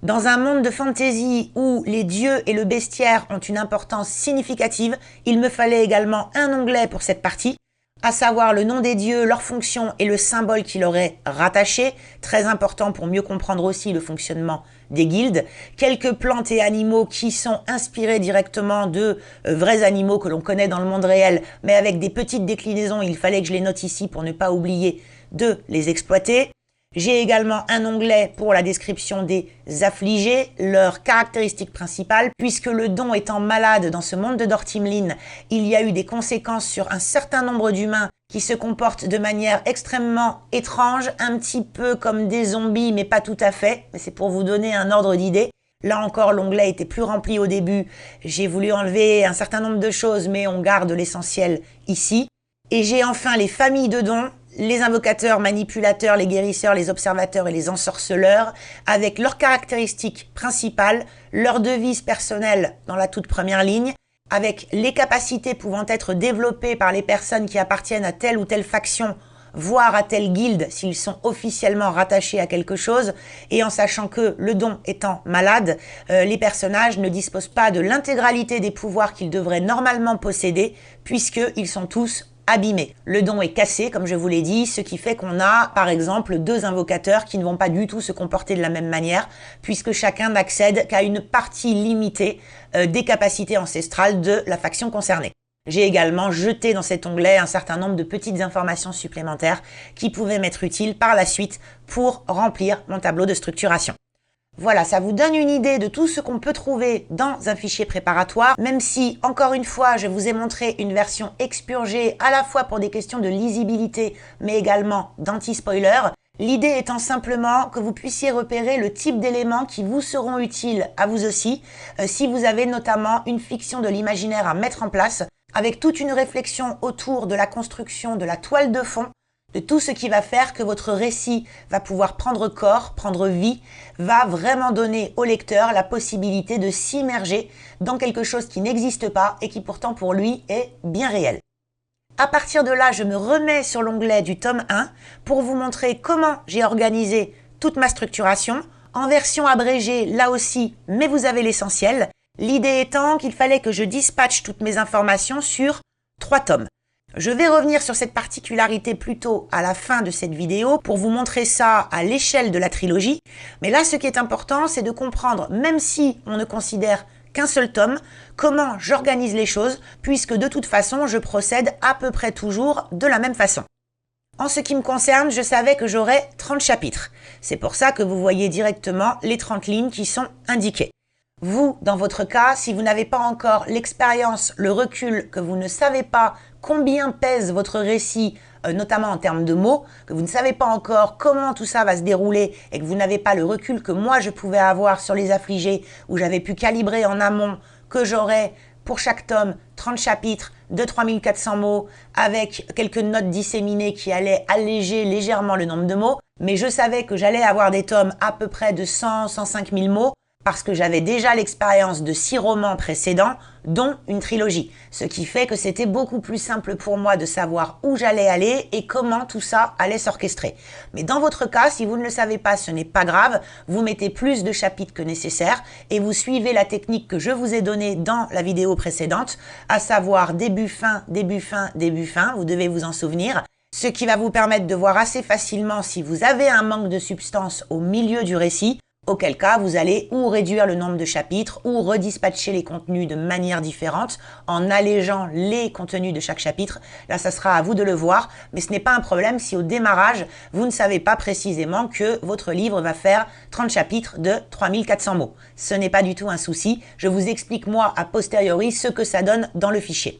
Speaker 1: Dans un monde de fantasy où les dieux et le bestiaire ont une importance significative, il me fallait également un onglet pour cette partie, à savoir le nom des dieux, leur fonction et le symbole qui leur est rattaché, très important pour mieux comprendre aussi le fonctionnement des guildes, quelques plantes et animaux qui sont inspirés directement de vrais animaux que l'on connaît dans le monde réel, mais avec des petites déclinaisons, il fallait que je les note ici pour ne pas oublier de les exploiter. J'ai également un onglet pour la description des affligés, leurs caractéristiques principales, puisque le don étant malade dans ce monde de Dortimlin, il y a eu des conséquences sur un certain nombre d'humains qui se comportent de manière extrêmement étrange, un petit peu comme des zombies, mais pas tout à fait, mais c'est pour vous donner un ordre d'idée. Là encore, l'onglet était plus rempli au début, j'ai voulu enlever un certain nombre de choses, mais on garde l'essentiel ici. Et j'ai enfin les familles de dons, les invocateurs, manipulateurs, les guérisseurs, les observateurs et les ensorceleurs, avec leurs caractéristiques principales, leurs devises personnelles dans la toute première ligne, avec les capacités pouvant être développées par les personnes qui appartiennent à telle ou telle faction, voire à telle guilde s'ils sont officiellement rattachés à quelque chose, et en sachant que, le don étant malade, les personnages ne disposent pas de l'intégralité des pouvoirs qu'ils devraient normalement posséder, puisqu'ils sont tous abîmé. Le don est cassé, comme je vous l'ai dit, ce qui fait qu'on a, par exemple, 2 invocateurs qui ne vont pas du tout se comporter de la même manière, puisque chacun n'accède qu'à une partie limitée des capacités ancestrales de la faction concernée. J'ai également jeté dans cet onglet un certain nombre de petites informations supplémentaires qui pouvaient m'être utiles par la suite pour remplir mon tableau de structuration. Voilà, ça vous donne une idée de tout ce qu'on peut trouver dans un fichier préparatoire, même si, encore une fois, je vous ai montré une version expurgée à la fois pour des questions de lisibilité, mais également d'anti-spoiler. L'idée étant simplement que vous puissiez repérer le type d'éléments qui vous seront utiles à vous aussi, si vous avez notamment une fiction de l'imaginaire à mettre en place, avec toute une réflexion autour de la construction de la toile de fond, de tout ce qui va faire que votre récit va pouvoir prendre corps, prendre vie, va vraiment donner au lecteur la possibilité de s'immerger dans quelque chose qui n'existe pas et qui pourtant pour lui est bien réel. À partir de là, je me remets sur l'onglet du tome 1 pour vous montrer comment j'ai organisé toute ma structuration, en version abrégée là aussi, mais vous avez l'essentiel. L'idée étant qu'il fallait que je dispatche toutes mes informations sur 3 tomes. Je vais revenir sur cette particularité plutôt à la fin de cette vidéo pour vous montrer ça à l'échelle de la trilogie. Mais là, ce qui est important, c'est de comprendre, même si on ne considère qu'un seul tome, comment j'organise les choses, puisque de toute façon, je procède à peu près toujours de la même façon. En ce qui me concerne, je savais que j'aurais 30 chapitres. C'est pour ça que vous voyez directement les 30 lignes qui sont indiquées. Vous, dans votre cas, si vous n'avez pas encore l'expérience, le recul, que vous ne savez pas combien pèse votre récit, notamment en termes de mots, que vous ne savez pas encore comment tout ça va se dérouler et que vous n'avez pas le recul que moi je pouvais avoir sur Les Affligés, où j'avais pu calibrer en amont que j'aurais pour chaque tome 30 chapitres de 3400 mots avec quelques notes disséminées qui allaient alléger légèrement le nombre de mots, mais je savais que j'allais avoir des tomes à peu près de 100-105 000 mots, parce que j'avais déjà l'expérience de 6 romans précédents, dont une trilogie. Ce qui fait que c'était beaucoup plus simple pour moi de savoir où j'allais aller et comment tout ça allait s'orchestrer. Mais dans votre cas, si vous ne le savez pas, ce n'est pas grave, vous mettez plus de chapitres que nécessaire et vous suivez la technique que je vous ai donnée dans la vidéo précédente, à savoir début, fin, début, fin, début, fin, vous devez vous en souvenir. Ce qui va vous permettre de voir assez facilement si vous avez un manque de substance au milieu du récit, auquel cas vous allez ou réduire le nombre de chapitres ou redispatcher les contenus de manière différente en allégeant les contenus de chaque chapitre. Là, ça sera à vous de le voir, mais ce n'est pas un problème si au démarrage, vous ne savez pas précisément que votre livre va faire 30 chapitres de 3400 mots. Ce n'est pas du tout un souci, je vous explique moi a posteriori ce que ça donne dans le fichier.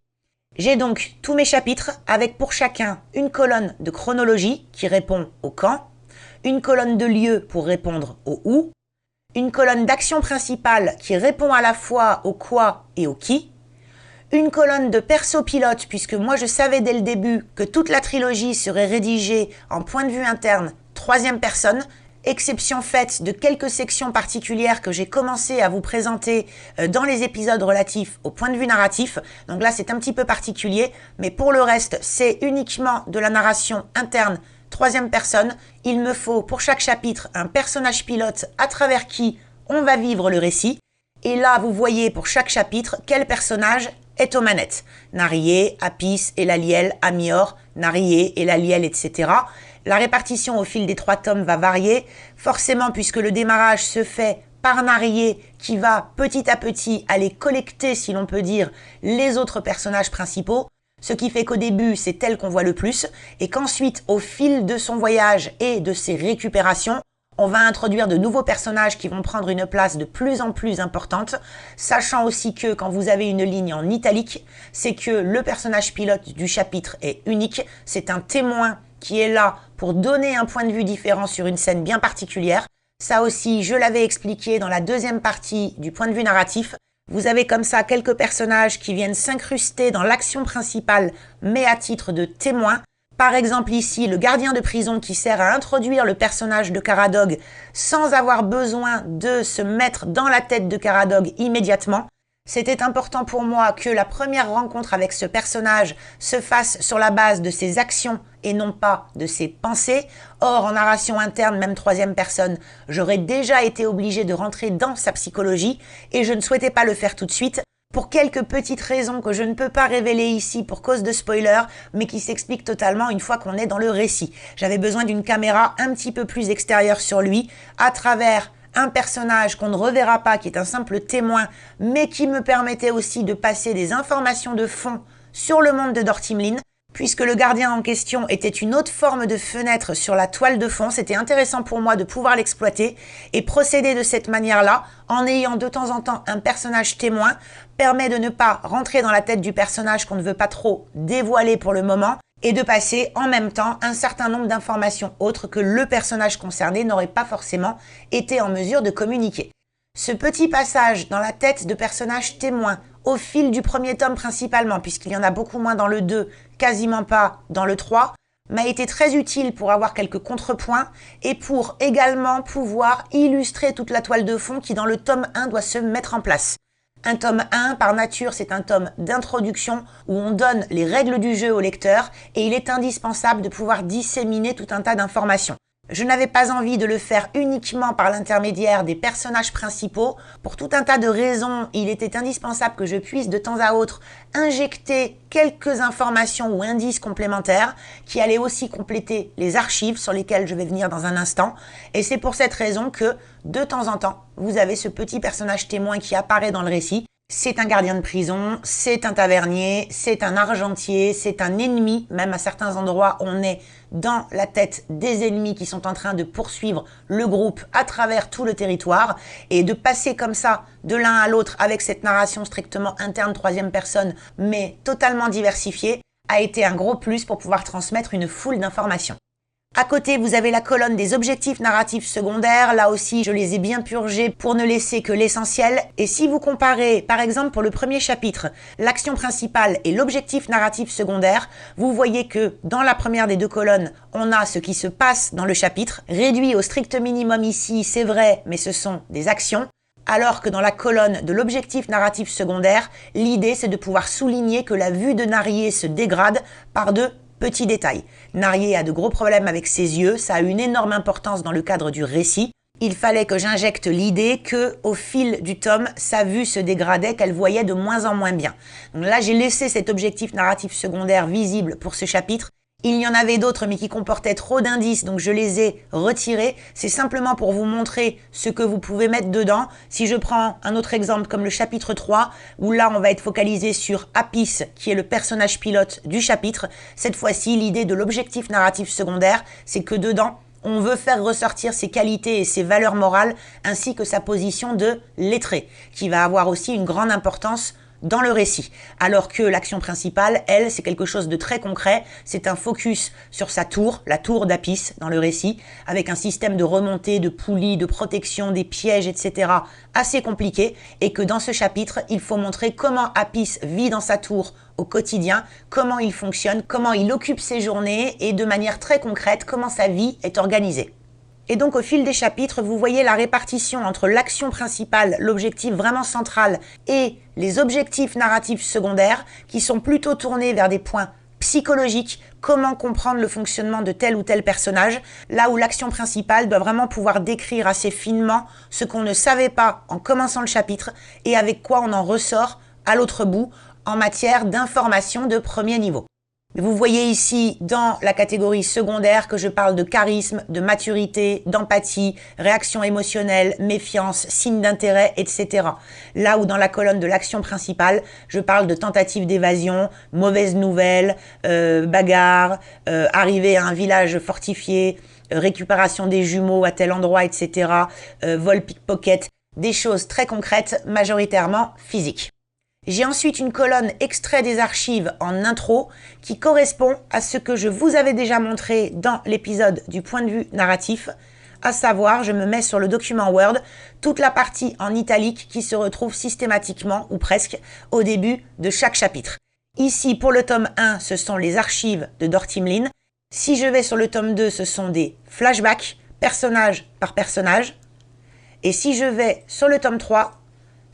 Speaker 1: J'ai donc tous mes chapitres avec pour chacun une colonne de chronologie qui répond au quand, une colonne de lieu pour répondre au où, une colonne d'action principale qui répond à la fois au quoi et au qui, une colonne de perso pilote puisque moi je savais dès le début que toute la trilogie serait rédigée en point de vue interne, 3e personne, exception faite de quelques sections particulières que j'ai commencé à vous présenter dans les épisodes relatifs au point de vue narratif. Donc là c'est un petit peu particulier, mais pour le reste c'est uniquement de la narration interne, 3e personne. Il me faut pour chaque chapitre un personnage pilote à travers qui on va vivre le récit. Et là, vous voyez pour chaque chapitre quel personnage est aux manettes. Narié, Apis, Elaliel, Amior, Narié, Elaliel, etc. La répartition au fil des 3 tomes va varier, forcément puisque le démarrage se fait par Narié qui va petit à petit aller collecter, si l'on peut dire, les autres personnages principaux. Ce qui fait qu'au début, c'est elle qu'on voit le plus, et qu'ensuite, au fil de son voyage et de ses récupérations, on va introduire de nouveaux personnages qui vont prendre une place de plus en plus importante, sachant aussi que quand vous avez une ligne en italique, c'est que le personnage pilote du chapitre est unique, c'est un témoin qui est là pour donner un point de vue différent sur une scène bien particulière. Ça aussi, je l'avais expliqué dans la 2e partie du point de vue narratif. Vous avez comme ça quelques personnages qui viennent s'incruster dans l'action principale, mais à titre de témoin. Par exemple ici, le gardien de prison qui sert à introduire le personnage de Caradog sans avoir besoin de se mettre dans la tête de Caradog immédiatement. C'était important pour moi que la première rencontre avec ce personnage se fasse sur la base de ses actions et non pas de ses pensées. Or, en narration interne, même troisième personne, j'aurais déjà été obligée de rentrer dans sa psychologie et je ne souhaitais pas le faire tout de suite pour quelques petites raisons que je ne peux pas révéler ici pour cause de spoiler, mais qui s'expliquent totalement une fois qu'on est dans le récit. J'avais besoin d'une caméra un petit peu plus extérieure sur lui, à travers un personnage qu'on ne reverra pas, qui est un simple témoin, mais qui me permettait aussi de passer des informations de fond sur le monde de Dortimlin, puisque le gardien en question était une autre forme de fenêtre sur la toile de fond. C'était intéressant pour moi de pouvoir l'exploiter et procéder de cette manière-là, en ayant de temps en temps un personnage témoin, permet de ne pas rentrer dans la tête du personnage qu'on ne veut pas trop dévoiler pour le moment, et de passer en même temps un certain nombre d'informations autres que le personnage concerné n'aurait pas forcément été en mesure de communiquer. Ce petit passage dans la tête de personnages témoins au fil du premier tome principalement, puisqu'il y en a beaucoup moins dans le 2, quasiment pas dans le 3, m'a été très utile pour avoir quelques contrepoints et pour également pouvoir illustrer toute la toile de fond qui dans le tome 1 doit se mettre en place. Un tome 1, par nature, c'est un tome d'introduction où on donne les règles du jeu au lecteur et il est indispensable de pouvoir disséminer tout un tas d'informations. Je n'avais pas envie de le faire uniquement par l'intermédiaire des personnages principaux. Pour tout un tas de raisons, il était indispensable que je puisse de temps à autre injecter quelques informations ou indices complémentaires qui allaient aussi compléter les archives sur lesquelles je vais venir dans un instant. Et c'est pour cette raison que, de temps en temps, vous avez ce petit personnage témoin qui apparaît dans le récit. C'est un gardien de prison, c'est un tavernier, c'est un argentier, c'est un ennemi. Même à certains endroits, on est dans la tête des ennemis qui sont en train de poursuivre le groupe à travers tout le territoire. Et de passer comme ça de l'un à l'autre avec cette narration strictement interne troisième personne, mais totalement diversifiée, a été un gros plus pour pouvoir transmettre une foule d'informations. À côté, vous avez la colonne des objectifs narratifs secondaires. Là aussi, je les ai bien purgés pour ne laisser que l'essentiel. Et si vous comparez, par exemple, pour le premier chapitre, l'action principale et l'objectif narratif secondaire, vous voyez que dans la première des deux colonnes, on a ce qui se passe dans le chapitre, réduit au strict minimum ici, c'est vrai, mais ce sont des actions. Alors que dans la colonne de l'objectif narratif secondaire, l'idée c'est de pouvoir souligner que la vue de Narier se dégrade par de petits détails. Narier a de gros problèmes avec ses yeux, ça a une énorme importance dans le cadre du récit. Il fallait que j'injecte l'idée que, au fil du tome, sa vue se dégradait, qu'elle voyait de moins en moins bien. Donc là, j'ai laissé cet objectif narratif secondaire visible pour ce chapitre. Il y en avait d'autres, mais qui comportaient trop d'indices, donc je les ai retirés. C'est simplement pour vous montrer ce que vous pouvez mettre dedans. Si je prends un autre exemple comme le chapitre 3, où là on va être focalisé sur Apis, qui est le personnage pilote du chapitre. Cette fois-ci, l'idée de l'objectif narratif secondaire, c'est que dedans, on veut faire ressortir ses qualités et ses valeurs morales, ainsi que sa position de lettré, qui va avoir aussi une grande importance dans le récit, alors que l'action principale, elle, c'est quelque chose de très concret, c'est un focus sur sa tour, la tour d'Apis dans le récit, avec un système de remontée, de poulies, de protection, des pièges, etc. assez compliqué, et que dans ce chapitre, il faut montrer comment Apis vit dans sa tour au quotidien, comment il fonctionne, comment il occupe ses journées, et de manière très concrète, comment sa vie est organisée. Et donc au fil des chapitres, vous voyez la répartition entre l'action principale, l'objectif vraiment central, et les objectifs narratifs secondaires qui sont plutôt tournés vers des points psychologiques, comment comprendre le fonctionnement de tel ou tel personnage, là où l'action principale doit vraiment pouvoir décrire assez finement ce qu'on ne savait pas en commençant le chapitre et avec quoi on en ressort à l'autre bout en matière d'information de premier niveau. Vous voyez ici dans la catégorie secondaire que je parle de charisme, de maturité, d'empathie, réaction émotionnelle, méfiance, signe d'intérêt, etc. Là où dans la colonne de l'action principale, je parle de tentative d'évasion, mauvaise nouvelle, bagarre, arrivée à un village fortifié, récupération des jumeaux à tel endroit, etc. Vol pickpocket, des choses très concrètes, majoritairement physiques. J'ai ensuite une colonne extrait des archives en intro qui correspond à ce que je vous avais déjà montré dans l'épisode du point de vue narratif, à savoir, je me mets sur le document Word, toute la partie en italique qui se retrouve systématiquement, ou presque, au début de chaque chapitre. Ici, pour le tome 1, ce sont les archives de Dortimlin. Si je vais sur le tome 2, ce sont des flashbacks, personnage par personnage. Et si je vais sur le tome 3,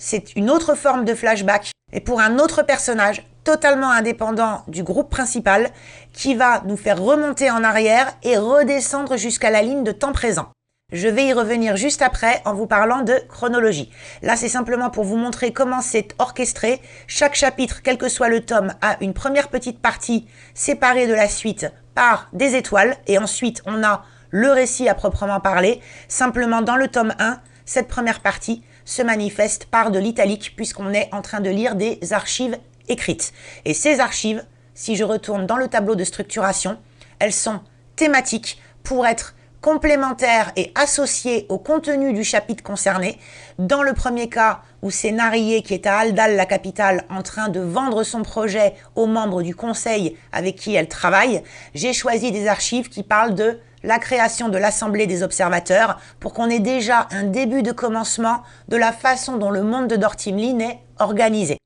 Speaker 1: c'est une autre forme de flashback et pour un autre personnage totalement indépendant du groupe principal qui va nous faire remonter en arrière et redescendre jusqu'à la ligne de temps présent. Je vais y revenir juste après en vous parlant de chronologie. Là, c'est simplement pour vous montrer comment c'est orchestré. Chaque chapitre, quel que soit le tome, a une première petite partie séparée de la suite par des étoiles. Et ensuite, on a le récit à proprement parler. Simplement, dans le tome 1, cette première partie se manifeste par de l'italique puisqu'on est en train de lire des archives écrites. Et ces archives, si je retourne dans le tableau de structuration, elles sont thématiques pour être complémentaires et associés au contenu du chapitre concerné. Dans le premier cas, où c'est Narié qui est à Aldal, la capitale, en train de vendre son projet aux membres du conseil avec qui elle travaille, j'ai choisi des archives qui parlent de la création de l'Assemblée des observateurs pour qu'on ait déjà un début de commencement de la façon dont le monde de Dortimlin est organisé.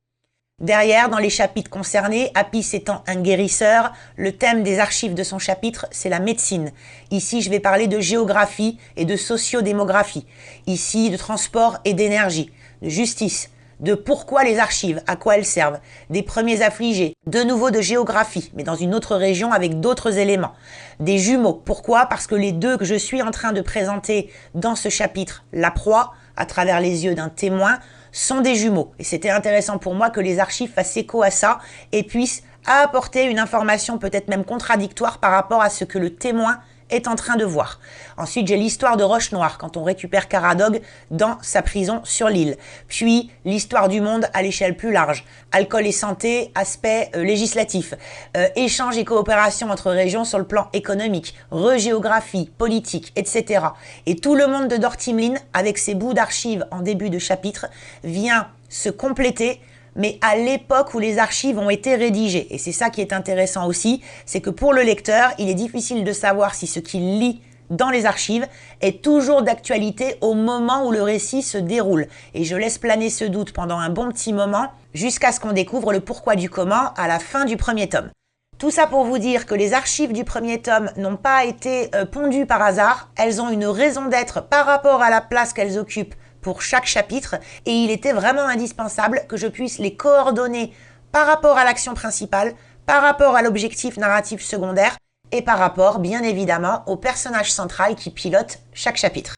Speaker 1: Derrière, dans les chapitres concernés, Apis étant un guérisseur, le thème des archives de son chapitre, c'est la médecine. Ici, je vais parler de géographie et de sociodémographie. Ici, de transport et d'énergie, de justice, de pourquoi les archives, à quoi elles servent, des premiers affligés, de nouveau de géographie, mais dans une autre région avec d'autres éléments. Des jumeaux, pourquoi? Parce que les deux que je suis en train de présenter dans ce chapitre, la proie, à travers les yeux d'un témoin, sont des jumeaux. Et c'était intéressant pour moi que les archives fassent écho à ça et puissent apporter une information peut-être même contradictoire par rapport à ce que le témoin est en train de voir. Ensuite, j'ai l'histoire de Roche-Noire, quand on récupère Caradog dans sa prison sur l'île. Puis, l'histoire du monde à l'échelle plus large. Alcool et santé, aspect législatif. Échange et coopération entre régions sur le plan économique. Regéographie, politique, etc. Et tout le monde de Dortimlin, avec ses bouts d'archives en début de chapitre, vient se compléter mais à l'époque où les archives ont été rédigées. Et c'est ça qui est intéressant aussi, c'est que pour le lecteur, il est difficile de savoir si ce qu'il lit dans les archives est toujours d'actualité au moment où le récit se déroule. Et je laisse planer ce doute pendant un bon petit moment, jusqu'à ce qu'on découvre le pourquoi du comment à la fin du premier tome. Tout ça pour vous dire que les archives du premier tome n'ont pas été pondues par hasard, elles ont une raison d'être par rapport à la place qu'elles occupent pour chaque chapitre et il était vraiment indispensable que je puisse les coordonner par rapport à l'action principale, par rapport à l'objectif narratif secondaire et par rapport, bien évidemment, au personnage central qui pilote chaque chapitre.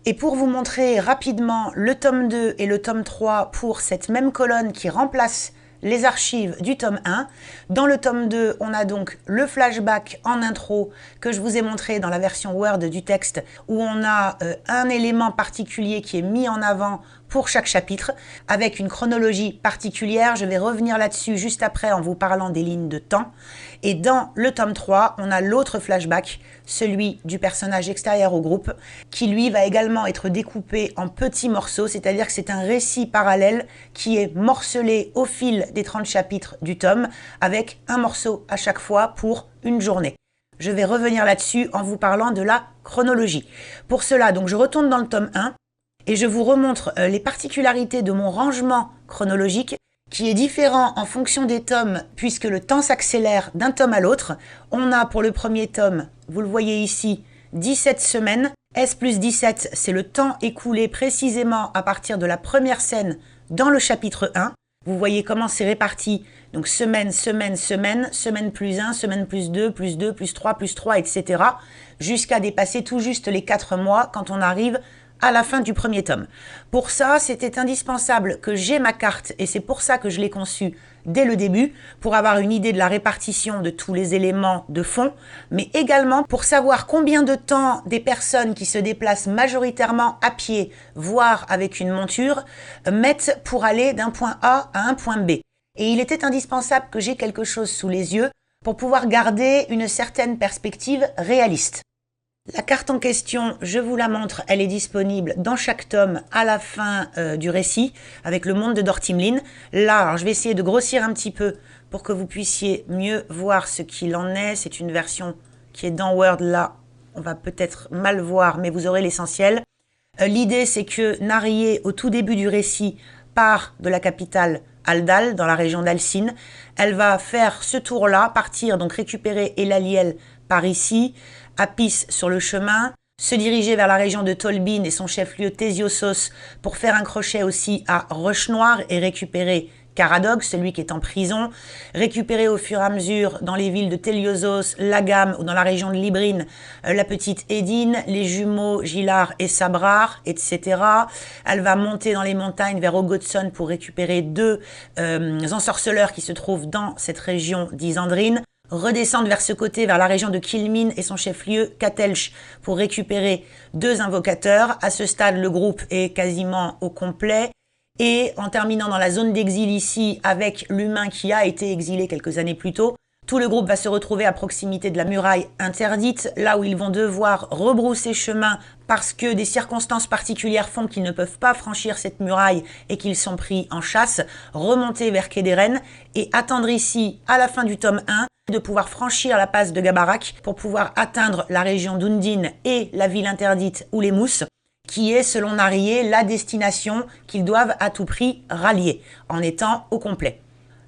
Speaker 1: Et pour vous montrer rapidement le tome 2 et le tome 3 pour cette même colonne qui remplace les archives du tome 1. Dans le tome 2, on a donc le flashback en intro que je vous ai montré dans la version Word du texte où on a un élément particulier qui est mis en avant pour chaque chapitre avec une chronologie particulière. Je vais revenir là-dessus juste après en vous parlant des lignes de temps. Et dans le tome 3, on a l'autre flashback, celui du personnage extérieur au groupe, qui lui va également être découpé en petits morceaux, c'est-à-dire que c'est un récit parallèle qui est morcelé au fil des 30 chapitres du tome, avec un morceau à chaque fois pour une journée. Je vais revenir là-dessus en vous parlant de la chronologie. Pour cela, donc, je retourne dans le tome 1 et je vous remontre les particularités de mon rangement chronologique qui est différent en fonction des tomes puisque le temps s'accélère d'un tome à l'autre. On a pour le premier tome, vous le voyez ici, 17 semaines. S plus 17, c'est le temps écoulé précisément à partir de la première scène dans le chapitre 1. Vous voyez comment c'est réparti, donc semaine, semaine, semaine, semaine plus 1, semaine plus 2, plus 2, plus 3, etc. jusqu'à dépasser tout juste les 4 mois quand on arrive à la fin du premier tome. Pour ça, c'était indispensable que j'ai ma carte et c'est pour ça que je l'ai conçue dès le début, pour avoir une idée de la répartition de tous les éléments de fond, mais également pour savoir combien de temps des personnes qui se déplacent majoritairement à pied, voire avec une monture, mettent pour aller d'un point A à un point B. Et il était indispensable que j'ai quelque chose sous les yeux pour pouvoir garder une certaine perspective réaliste. La carte en question, je vous la montre, elle est disponible dans chaque tome à la fin du récit avec le monde de Dortimlin. Là, alors je vais essayer de grossir un petit peu pour que vous puissiez mieux voir ce qu'il en est. C'est une version qui est dans Word, là, on va peut-être mal voir, mais vous aurez l'essentiel. L'idée, c'est que Narié, au tout début du récit, part de la capitale Aldal, dans la région d'Alcine. Elle va faire ce tour-là, partir, donc récupérer Elaliel par ici, Apis sur le chemin, se diriger vers la région de Tolbin et son chef-lieu Thésiosos pour faire un crochet aussi à Roche-Noire et récupérer Caradog, celui qui est en prison, récupérer au fur et à mesure dans les villes de Téliosos, Lagam ou dans la région de Librine, la petite Édine, les jumeaux Gilar et Sabrar, etc. Elle va monter dans les montagnes vers Ogodson pour récupérer 2 ensorceleurs qui se trouvent dans cette région d'Isandrine, redescendre vers ce côté, vers la région de Kilmin et son chef-lieu, Katelch, pour récupérer 2 invocateurs. À ce stade, le groupe est quasiment au complet. Et en terminant dans la zone d'exil ici, avec l'humain qui a été exilé quelques années plus tôt, tout le groupe va se retrouver à proximité de la muraille interdite, là où ils vont devoir rebrousser chemin parce que des circonstances particulières font qu'ils ne peuvent pas franchir cette muraille et qu'ils sont pris en chasse, remonter vers Kéderen et attendre ici, à la fin du tome 1, de pouvoir franchir la passe de Gabarak pour pouvoir atteindre la région d'Undine et la ville interdite Oulémous, qui est, selon Narié, la destination qu'ils doivent à tout prix rallier, en étant au complet.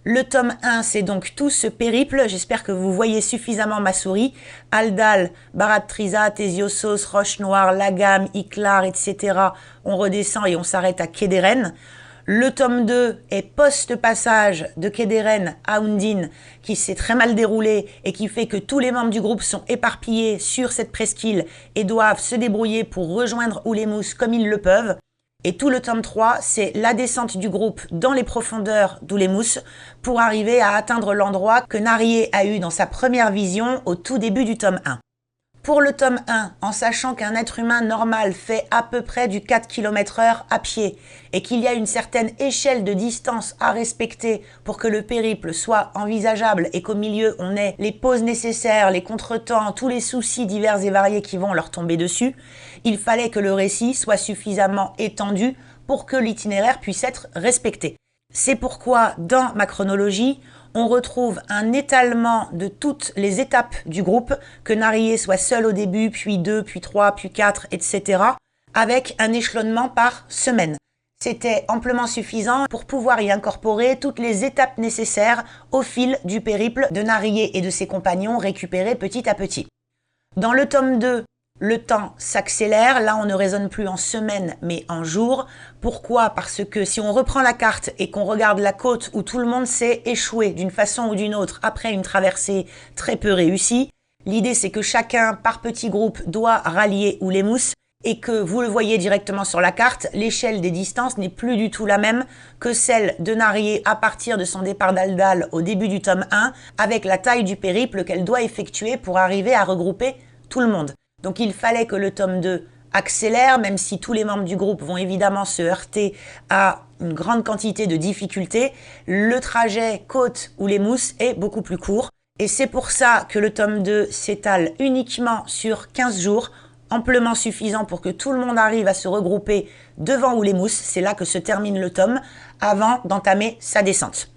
Speaker 1: Le tome 1, c'est donc tout ce périple. J'espère que vous voyez suffisamment ma souris. Aldal, Baratriza, Thésiosos, Roche-Noire, Lagam, Iklar, etc. On redescend et on s'arrête à Kéderen. Le tome 2 est post-passage de Kéderen à Undine, qui s'est très mal déroulé et qui fait que tous les membres du groupe sont éparpillés sur cette presqu'île et doivent se débrouiller pour rejoindre Oulémous comme ils le peuvent. Et tout le tome 3, c'est la descente du groupe dans les profondeurs d'Oulémous pour arriver à atteindre l'endroit que Narié a eu dans sa première vision au tout début du tome 1. Pour le tome 1, en sachant qu'un être humain normal fait à peu près du 4 km/h à pied et qu'il y a une certaine échelle de distance à respecter pour que le périple soit envisageable et qu'au milieu on ait les pauses nécessaires, les contretemps, tous les soucis divers et variés qui vont leur tomber dessus, il fallait que le récit soit suffisamment étendu pour que l'itinéraire puisse être respecté. C'est pourquoi, dans ma chronologie, on retrouve un étalement de toutes les étapes du groupe, que Narié soit seul au début, puis 2, puis 3, puis 4, etc., avec un échelonnement par semaine. C'était amplement suffisant pour pouvoir y incorporer toutes les étapes nécessaires au fil du périple de Narié et de ses compagnons récupérés petit à petit. Dans le tome 2, le temps s'accélère, là on ne raisonne plus en semaines mais en jours. Pourquoi? Parce que si on reprend la carte et qu'on regarde la côte où tout le monde s'est échoué d'une façon ou d'une autre après une traversée très peu réussie, l'idée c'est que chacun par petits groupes doit rallier Oulémous et que vous le voyez directement sur la carte, l'échelle des distances n'est plus du tout la même que celle de Narié à partir de son départ d'Aldal au début du tome 1 avec la taille du périple qu'elle doit effectuer pour arriver à regrouper tout le monde. Donc il fallait que le tome 2 accélère, même si tous les membres du groupe vont évidemment se heurter à une grande quantité de difficultés. Le trajet côte-Oulémous est beaucoup plus court. Et c'est pour ça que le tome 2 s'étale uniquement sur 15 jours, amplement suffisant pour que tout le monde arrive à se regrouper devant Oulémous. C'est là que se termine le tome, avant d'entamer sa descente.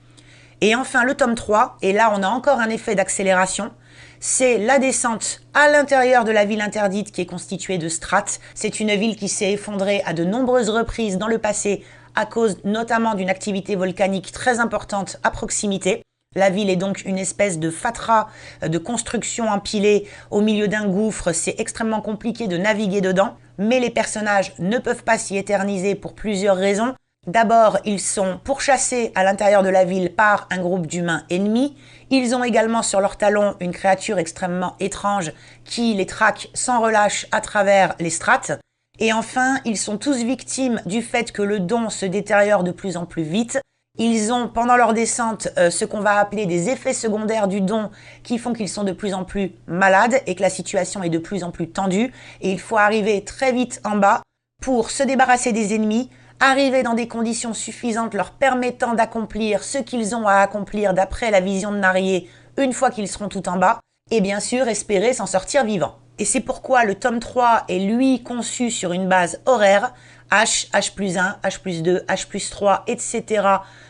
Speaker 1: Et enfin le tome 3, et là on a encore un effet d'accélération, c'est la descente à l'intérieur de la ville interdite qui est constituée de strates. C'est une ville qui s'est effondrée à de nombreuses reprises dans le passé à cause notamment d'une activité volcanique très importante à proximité. La ville est donc une espèce de fatras de construction empilée au milieu d'un gouffre. C'est extrêmement compliqué de naviguer dedans, mais les personnages ne peuvent pas s'y éterniser pour plusieurs raisons. D'abord, ils sont pourchassés à l'intérieur de la ville par un groupe d'humains ennemis. Ils ont également sur leurs talons une créature extrêmement étrange qui les traque sans relâche à travers les strates. Et enfin, ils sont tous victimes du fait que le don se détériore de plus en plus vite. Ils ont, pendant leur descente, ce qu'on va appeler des effets secondaires du don qui font qu'ils sont de plus en plus malades et que la situation est de plus en plus tendue. Et il faut arriver très vite en bas pour se débarrasser des ennemis, arriver dans des conditions suffisantes leur permettant d'accomplir ce qu'ils ont à accomplir d'après la vision de Narié une fois qu'ils seront tout en bas, et bien sûr espérer s'en sortir vivant. Et c'est pourquoi le tome 3 est lui conçu sur une base horaire, H, H+1, H+2, H+3, etc.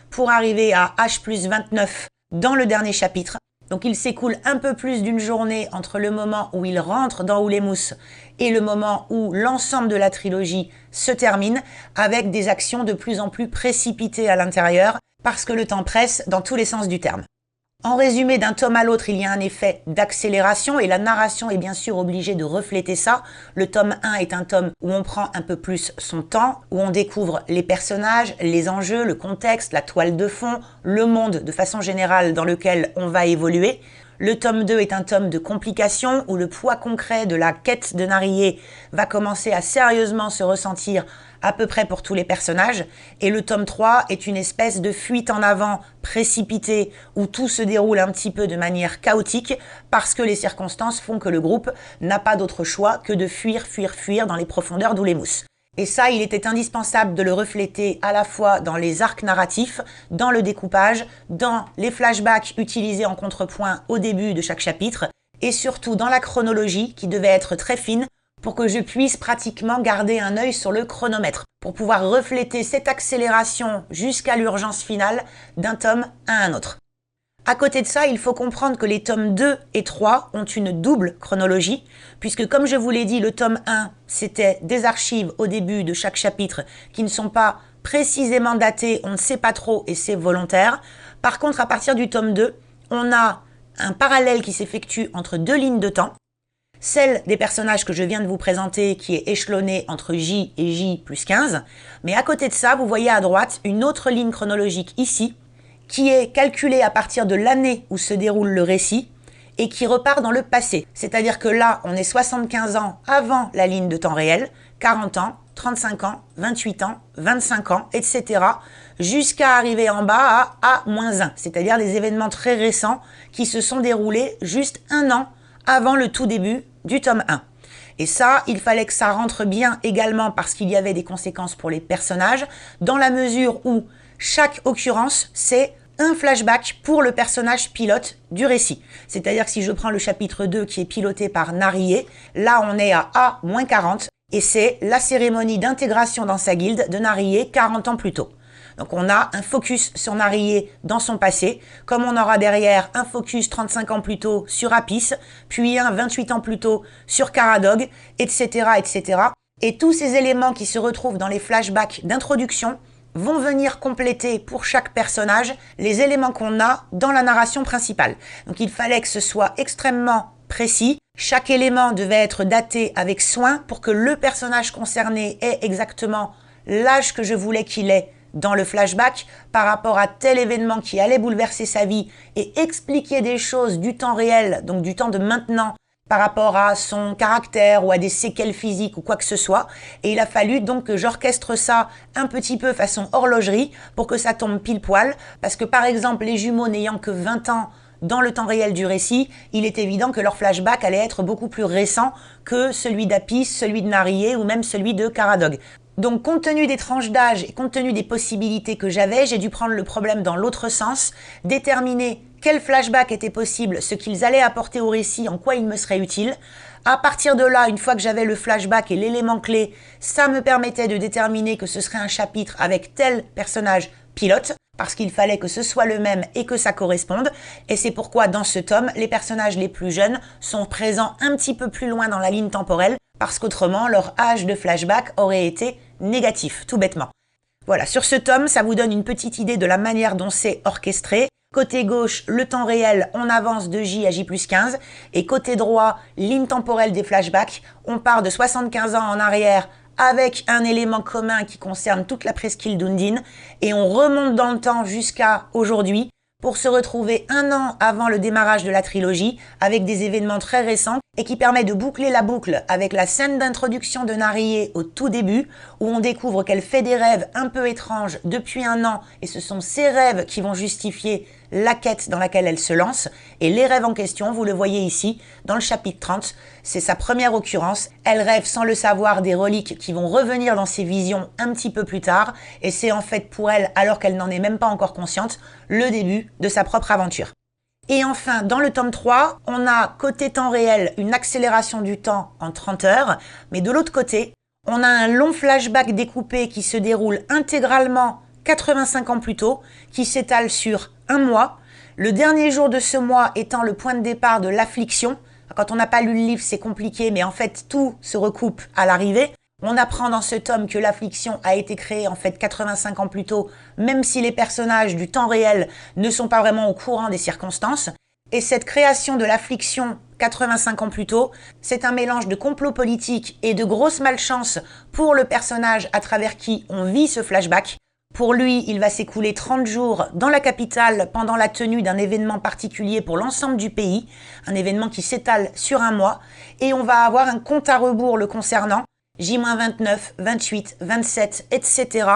Speaker 1: pour arriver à H+29 dans le dernier chapitre. Donc il s'écoule un peu plus d'une journée entre le moment où il rentre dans Oulémous et le moment où l'ensemble de la trilogie se termine, avec des actions de plus en plus précipitées à l'intérieur, parce que le temps presse dans tous les sens du terme. En résumé, d'un tome à l'autre, il y a un effet d'accélération et la narration est bien sûr obligée de refléter ça. Le tome 1 est un tome où on prend un peu plus son temps, où on découvre les personnages, les enjeux, le contexte, la toile de fond, le monde de façon générale dans lequel on va évoluer. Le tome 2 est un tome de complications où le poids concret de la quête de Narié va commencer à sérieusement se ressentir à peu près pour tous les personnages. Et le tome 3 est une espèce de fuite en avant précipitée où tout se déroule un petit peu de manière chaotique parce que les circonstances font que le groupe n'a pas d'autre choix que de fuir dans les profondeurs d'Oulémous. Et ça, il était indispensable de le refléter à la fois dans les arcs narratifs, dans le découpage, dans les flashbacks utilisés en contrepoint au début de chaque chapitre, et surtout dans la chronologie qui devait être très fine pour que je puisse pratiquement garder un œil sur le chronomètre, pour pouvoir refléter cette accélération jusqu'à l'urgence finale d'un tome à un autre. À côté de ça, il faut comprendre que les tomes 2 et 3 ont une double chronologie, puisque comme je vous l'ai dit, le tome 1, c'était des archives au début de chaque chapitre qui ne sont pas précisément datées, on ne sait pas trop et c'est volontaire. Par contre, à partir du tome 2, on a un parallèle qui s'effectue entre deux lignes de temps, celle des personnages que je viens de vous présenter qui est échelonnée entre J et J plus 15, mais à côté de ça, vous voyez à droite une autre ligne chronologique ici, qui est calculé à partir de l'année où se déroule le récit et qui repart dans le passé. C'est-à-dire que là, on est 75 ans avant la ligne de temps réel, 40 ans, 35 ans, 28 ans, 25 ans, etc. jusqu'à arriver en bas à A-1, c'est-à-dire des événements très récents qui se sont déroulés juste un an avant le tout début du tome 1. Et ça, il fallait que ça rentre bien également parce qu'il y avait des conséquences pour les personnages, dans la mesure où chaque occurrence, c'est un flashback pour le personnage pilote du récit. C'est-à-dire que si je prends le chapitre 2 qui est piloté par Narié, là on est à A-40 et c'est la cérémonie d'intégration dans sa guilde de Narié 40 ans plus tôt. Donc on a un focus sur Narié dans son passé, comme on aura derrière un focus 35 ans plus tôt sur Apis, puis un 28 ans plus tôt sur Caradog, etc., etc. Et tous ces éléments qui se retrouvent dans les flashbacks d'introduction vont venir compléter pour chaque personnage les éléments qu'on a dans la narration principale. Donc il fallait que ce soit extrêmement précis. Chaque élément devait être daté avec soin pour que le personnage concerné ait exactement l'âge que je voulais qu'il ait dans le flashback par rapport à tel événement qui allait bouleverser sa vie et expliquer des choses du temps réel, donc du temps de maintenant, par rapport à son caractère ou à des séquelles physiques ou quoi que ce soit. Et il a fallu donc que j'orchestre ça un petit peu façon horlogerie pour que ça tombe pile poil. Parce que par exemple, les jumeaux n'ayant que 20 ans dans le temps réel du récit, il est évident que leur flashback allait être beaucoup plus récent que celui d'Apis, celui de Narié ou même celui de Caradog. Donc, compte tenu des tranches d'âge et compte tenu des possibilités que j'avais, j'ai dû prendre le problème dans l'autre sens, déterminer quel flashback était possible, ce qu'ils allaient apporter au récit, en quoi il me serait utile. À partir de là, une fois que j'avais le flashback et l'élément clé, ça me permettait de déterminer que ce serait un chapitre avec tel personnage pilote, parce qu'il fallait que ce soit le même et que ça corresponde. Et c'est pourquoi dans ce tome, les personnages les plus jeunes sont présents un petit peu plus loin dans la ligne temporelle, parce qu'autrement, leur âge de flashback aurait été négatif, tout bêtement. Voilà, sur ce tome, ça vous donne une petite idée de la manière dont c'est orchestré. Côté gauche, le temps réel, on avance de J à J plus 15. Et côté droit, ligne temporelle des flashbacks, on part de 75 ans en arrière avec un élément commun qui concerne toute la presqu'île d'Undine. Et on remonte dans le temps jusqu'à aujourd'hui pour se retrouver un an avant le démarrage de la trilogie avec des événements très récents et qui permet de boucler la boucle avec la scène d'introduction de Narié au tout début où on découvre qu'elle fait des rêves un peu étranges depuis un an et ce sont ces rêves qui vont justifier la quête dans laquelle elle se lance. Et les rêves en question, vous le voyez ici, dans le chapitre 30, c'est sa première occurrence. Elle rêve sans le savoir des reliques qui vont revenir dans ses visions un petit peu plus tard. Et c'est en fait pour elle, alors qu'elle n'en est même pas encore consciente, le début de sa propre aventure. Et enfin, dans le tome 3, on a côté temps réel une accélération du temps en 30 heures. Mais de l'autre côté, on a un long flashback découpé qui se déroule intégralement 85 ans plus tôt, qui s'étale sur un mois, le dernier jour de ce mois étant le point de départ de l'affliction. Quand on n'a pas lu le livre, c'est compliqué, mais en fait, tout se recoupe à l'arrivée. On apprend dans ce tome que l'affliction a été créée en fait 85 ans plus tôt, même si les personnages du temps réel ne sont pas vraiment au courant des circonstances. Et cette création de l'affliction 85 ans plus tôt, c'est un mélange de complot politique et de grosse malchance pour le personnage à travers qui on vit ce flashback. Pour lui, il va s'écouler 30 jours dans la capitale pendant la tenue d'un événement particulier pour l'ensemble du pays, un événement qui s'étale sur un mois, et on va avoir un compte à rebours le concernant, J-29, 28, 27, etc.,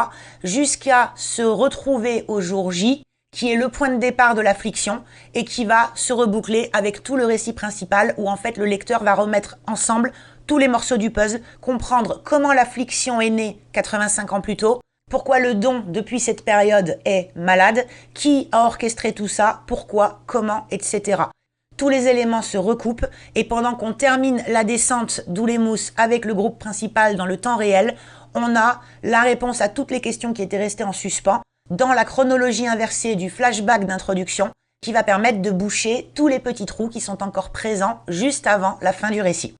Speaker 1: jusqu'à se retrouver au jour J, qui est le point de départ de l'affliction, et qui va se reboucler avec tout le récit principal, où en fait le lecteur va remettre ensemble tous les morceaux du puzzle, comprendre comment l'affliction est née 85 ans plus tôt, pourquoi le don depuis cette période est malade, qui a orchestré tout ça, pourquoi, comment, etc. Tous les éléments se recoupent et pendant qu'on termine la descente d'Oulémous avec le groupe principal dans le temps réel, on a la réponse à toutes les questions qui étaient restées en suspens dans la chronologie inversée du flashback d'introduction qui va permettre de boucher tous les petits trous qui sont encore présents juste avant la fin du récit.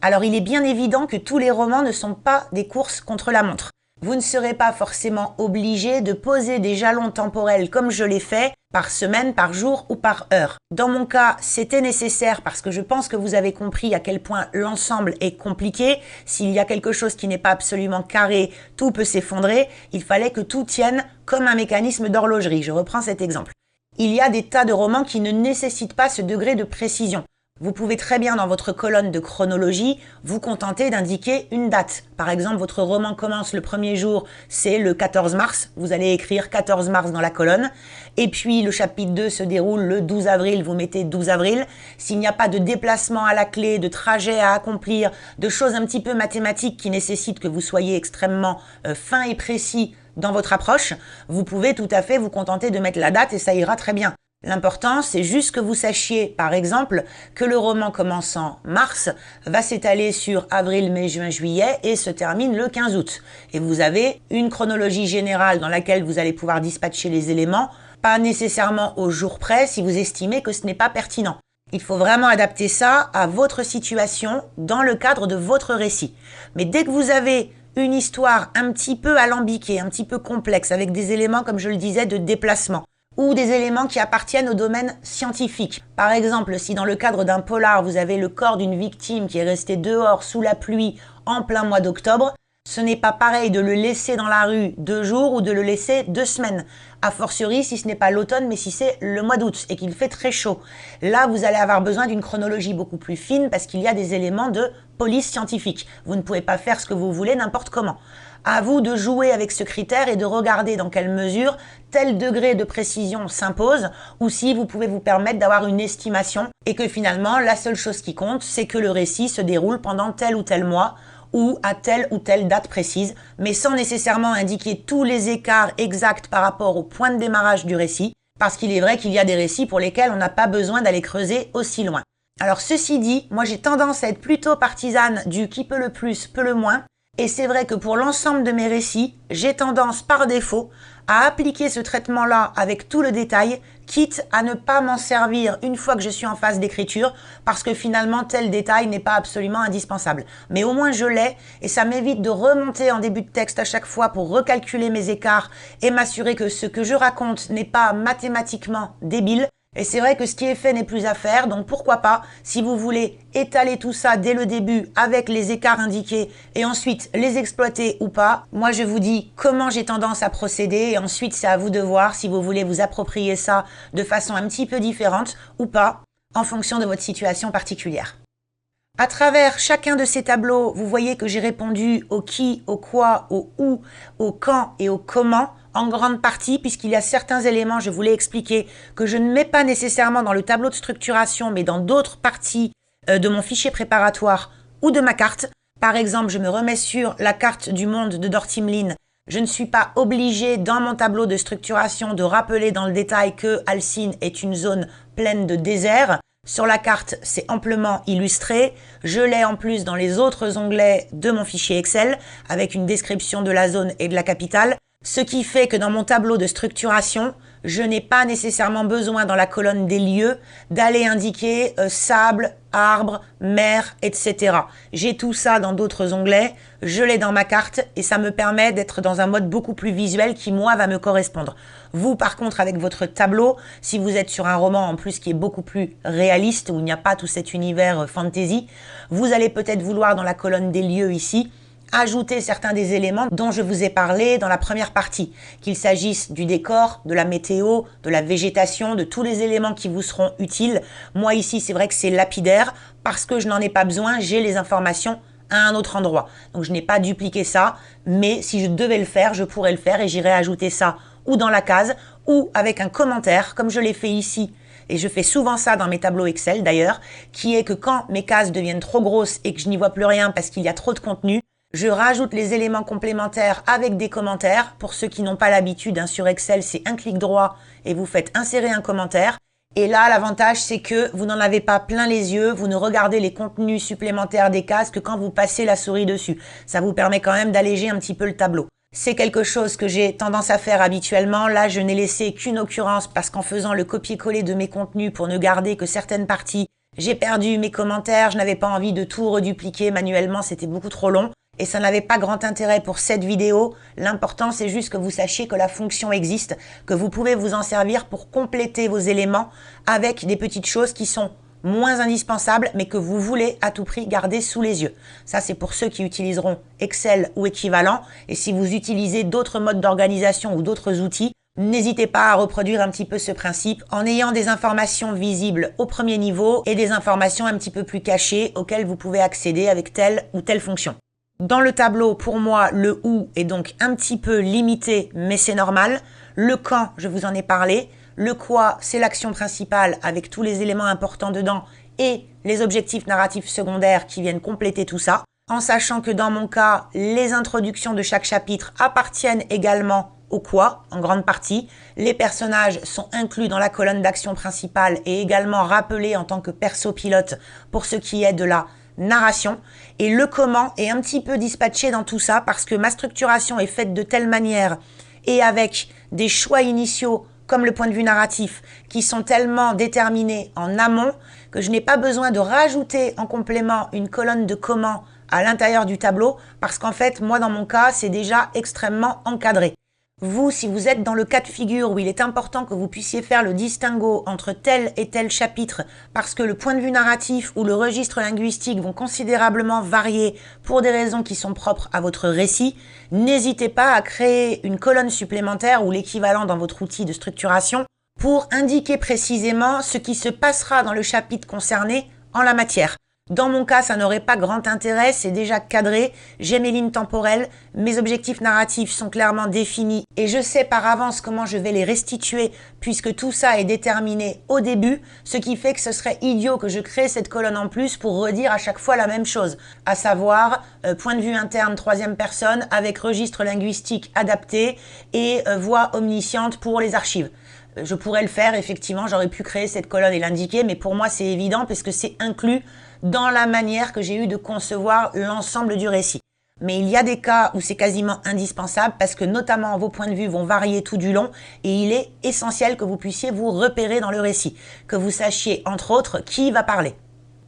Speaker 1: Alors il est bien évident que tous les romans ne sont pas des courses contre la montre. Vous ne serez pas forcément obligé de poser des jalons temporels comme je l'ai fait, par semaine, par jour ou par heure. Dans mon cas, c'était nécessaire parce que je pense que vous avez compris à quel point l'ensemble est compliqué. S'il y a quelque chose qui n'est pas absolument carré, tout peut s'effondrer. Il fallait que tout tienne comme un mécanisme d'horlogerie. Je reprends cet exemple. Il y a des tas de romans qui ne nécessitent pas ce degré de précision. Vous pouvez très bien, dans votre colonne de chronologie, vous contenter d'indiquer une date. Par exemple, votre roman commence le premier jour, c'est le 14 mars. Vous allez écrire 14 mars dans la colonne. Et puis, le chapitre 2 se déroule le 12 avril, vous mettez 12 avril. S'il n'y a pas de déplacement à la clé, de trajet à accomplir, de choses un petit peu mathématiques qui nécessitent que vous soyez extrêmement fin et précis dans votre approche, vous pouvez tout à fait vous contenter de mettre la date et ça ira très bien. L'important, c'est juste que vous sachiez, par exemple, que le roman commence en mars, va s'étaler sur avril, mai, juin, juillet et se termine le 15 août. Et vous avez une chronologie générale dans laquelle vous allez pouvoir dispatcher les éléments, pas nécessairement au jour près si vous estimez que ce n'est pas pertinent. Il faut vraiment adapter ça à votre situation dans le cadre de votre récit. Mais dès que vous avez une histoire un petit peu alambiquée, un petit peu complexe, avec des éléments, comme je le disais, de déplacement, ou des éléments qui appartiennent au domaine scientifique. Par exemple, si dans le cadre d'un polar, vous avez le corps d'une victime qui est restée dehors sous la pluie en plein mois d'octobre, ce n'est pas pareil de le laisser dans la rue 2 jours ou de le laisser 2 semaines. A fortiori, si ce n'est pas l'automne, mais si c'est le mois d'août et qu'il fait très chaud. Là, vous allez avoir besoin d'une chronologie beaucoup plus fine parce qu'il y a des éléments de police scientifique. Vous ne pouvez pas faire ce que vous voulez n'importe comment. À vous de jouer avec ce critère et de regarder dans quelle mesure tel degré de précision s'impose ou si vous pouvez vous permettre d'avoir une estimation et que finalement, la seule chose qui compte, c'est que le récit se déroule pendant tel ou tel mois ou à telle ou telle date précise, mais sans nécessairement indiquer tous les écarts exacts par rapport au point de démarrage du récit, parce qu'il est vrai qu'il y a des récits pour lesquels on n'a pas besoin d'aller creuser aussi loin. Alors ceci dit, moi j'ai tendance à être plutôt partisane du qui peut le plus, peut le moins, et c'est vrai que pour l'ensemble de mes récits, j'ai tendance par défaut à appliquer ce traitement-là avec tout le détail, quitte à ne pas m'en servir une fois que je suis en phase d'écriture, parce que finalement tel détail n'est pas absolument indispensable. Mais au moins je l'ai, et ça m'évite de remonter en début de texte à chaque fois pour recalculer mes écarts et m'assurer que ce que je raconte n'est pas mathématiquement débile. Et c'est vrai que ce qui est fait n'est plus à faire, donc pourquoi pas, si vous voulez étaler tout ça dès le début avec les écarts indiqués et ensuite les exploiter ou pas, moi je vous dis comment j'ai tendance à procéder et ensuite c'est à vous de voir si vous voulez vous approprier ça de façon un petit peu différente ou pas, en fonction de votre situation particulière. À travers chacun de ces tableaux, vous voyez que j'ai répondu au qui, au quoi, au où, au quand et au comment, en grande partie, puisqu'il y a certains éléments, je vous l'ai expliqué, que je ne mets pas nécessairement dans le tableau de structuration, mais dans d'autres parties de mon fichier préparatoire ou de ma carte. Par exemple, je me remets sur la carte du monde de Dortimlin. Je ne suis pas obligée, dans mon tableau de structuration, de rappeler dans le détail que Alcine est une zone pleine de désert. Sur la carte, c'est amplement illustré. Je l'ai en plus dans les autres onglets de mon fichier Excel, avec une description de la zone et de la capitale. Ce qui fait que dans mon tableau de structuration, je n'ai pas nécessairement besoin dans la colonne des lieux d'aller indiquer sable, arbre, mer, etc. J'ai tout ça dans d'autres onglets, je l'ai dans ma carte et ça me permet d'être dans un mode beaucoup plus visuel qui, moi, va me correspondre. Vous, par contre, avec votre tableau, si vous êtes sur un roman en plus qui est beaucoup plus réaliste, où il n'y a pas tout cet univers fantasy, vous allez peut-être vouloir dans la colonne des lieux ici, ajouter certains des éléments dont je vous ai parlé dans la première partie, qu'il s'agisse du décor, de la météo, de la végétation, de tous les éléments qui vous seront utiles. Moi ici, c'est vrai que c'est lapidaire, parce que je n'en ai pas besoin, j'ai les informations à un autre endroit. Donc je n'ai pas dupliqué ça, mais si je devais le faire, je pourrais le faire et j'irais ajouter ça ou dans la case, ou avec un commentaire, comme je l'ai fait ici. Et je fais souvent ça dans mes tableaux Excel d'ailleurs, qui est que quand mes cases deviennent trop grosses et que je n'y vois plus rien parce qu'il y a trop de contenu, je rajoute les éléments complémentaires avec des commentaires. Pour ceux qui n'ont pas l'habitude, sur Excel, c'est un clic droit et vous faites insérer un commentaire. Et là, l'avantage, c'est que vous n'en avez pas plein les yeux, vous ne regardez les contenus supplémentaires des cases que quand vous passez la souris dessus. Ça vous permet quand même d'alléger un petit peu le tableau. C'est quelque chose que j'ai tendance à faire habituellement. Là, je n'ai laissé qu'une occurrence parce qu'en faisant le copier-coller de mes contenus pour ne garder que certaines parties, j'ai perdu mes commentaires, je n'avais pas envie de tout redupliquer manuellement, c'était beaucoup trop long. Et ça n'avait pas grand intérêt pour cette vidéo. L'important, c'est juste que vous sachiez que la fonction existe, que vous pouvez vous en servir pour compléter vos éléments avec des petites choses qui sont moins indispensables, mais que vous voulez à tout prix garder sous les yeux. Ça, c'est pour ceux qui utiliseront Excel ou équivalent. Et si vous utilisez d'autres modes d'organisation ou d'autres outils, n'hésitez pas à reproduire un petit peu ce principe en ayant des informations visibles au premier niveau et des informations un petit peu plus cachées auxquelles vous pouvez accéder avec telle ou telle fonction. Dans le tableau, pour moi, le « où » est donc un petit peu limité, mais c'est normal. Le « quand », je vous en ai parlé. Le « quoi », c'est l'action principale avec tous les éléments importants dedans et les objectifs narratifs secondaires qui viennent compléter tout ça. En sachant que dans mon cas, les introductions de chaque chapitre appartiennent également au « quoi », en grande partie. Les personnages sont inclus dans la colonne d'action principale et également rappelés en tant que perso pilote pour ce qui est de la narration, et le comment est un petit peu dispatché dans tout ça parce que ma structuration est faite de telle manière et avec des choix initiaux comme le point de vue narratif qui sont tellement déterminés en amont que je n'ai pas besoin de rajouter en complément une colonne de comment à l'intérieur du tableau parce qu'en fait, moi dans mon cas, c'est déjà extrêmement encadré. Vous, si vous êtes dans le cas de figure où il est important que vous puissiez faire le distinguo entre tel et tel chapitre parce que le point de vue narratif ou le registre linguistique vont considérablement varier pour des raisons qui sont propres à votre récit, n'hésitez pas à créer une colonne supplémentaire ou l'équivalent dans votre outil de structuration pour indiquer précisément ce qui se passera dans le chapitre concerné en la matière. Dans mon cas, ça n'aurait pas grand intérêt, c'est déjà cadré, j'ai mes lignes temporelles, mes objectifs narratifs sont clairement définis et je sais par avance comment je vais les restituer puisque tout ça est déterminé au début, ce qui fait que ce serait idiot que je crée cette colonne en plus pour redire à chaque fois la même chose, à savoir point de vue interne troisième personne avec registre linguistique adapté et voix omnisciente pour les archives. Je pourrais le faire, effectivement, j'aurais pu créer cette colonne et l'indiquer, mais pour moi c'est évident parce que c'est inclus dans la manière que j'ai eu de concevoir l'ensemble du récit. Mais il y a des cas où c'est quasiment indispensable parce que notamment vos points de vue vont varier tout du long et il est essentiel que vous puissiez vous repérer dans le récit, que vous sachiez entre autres qui va parler.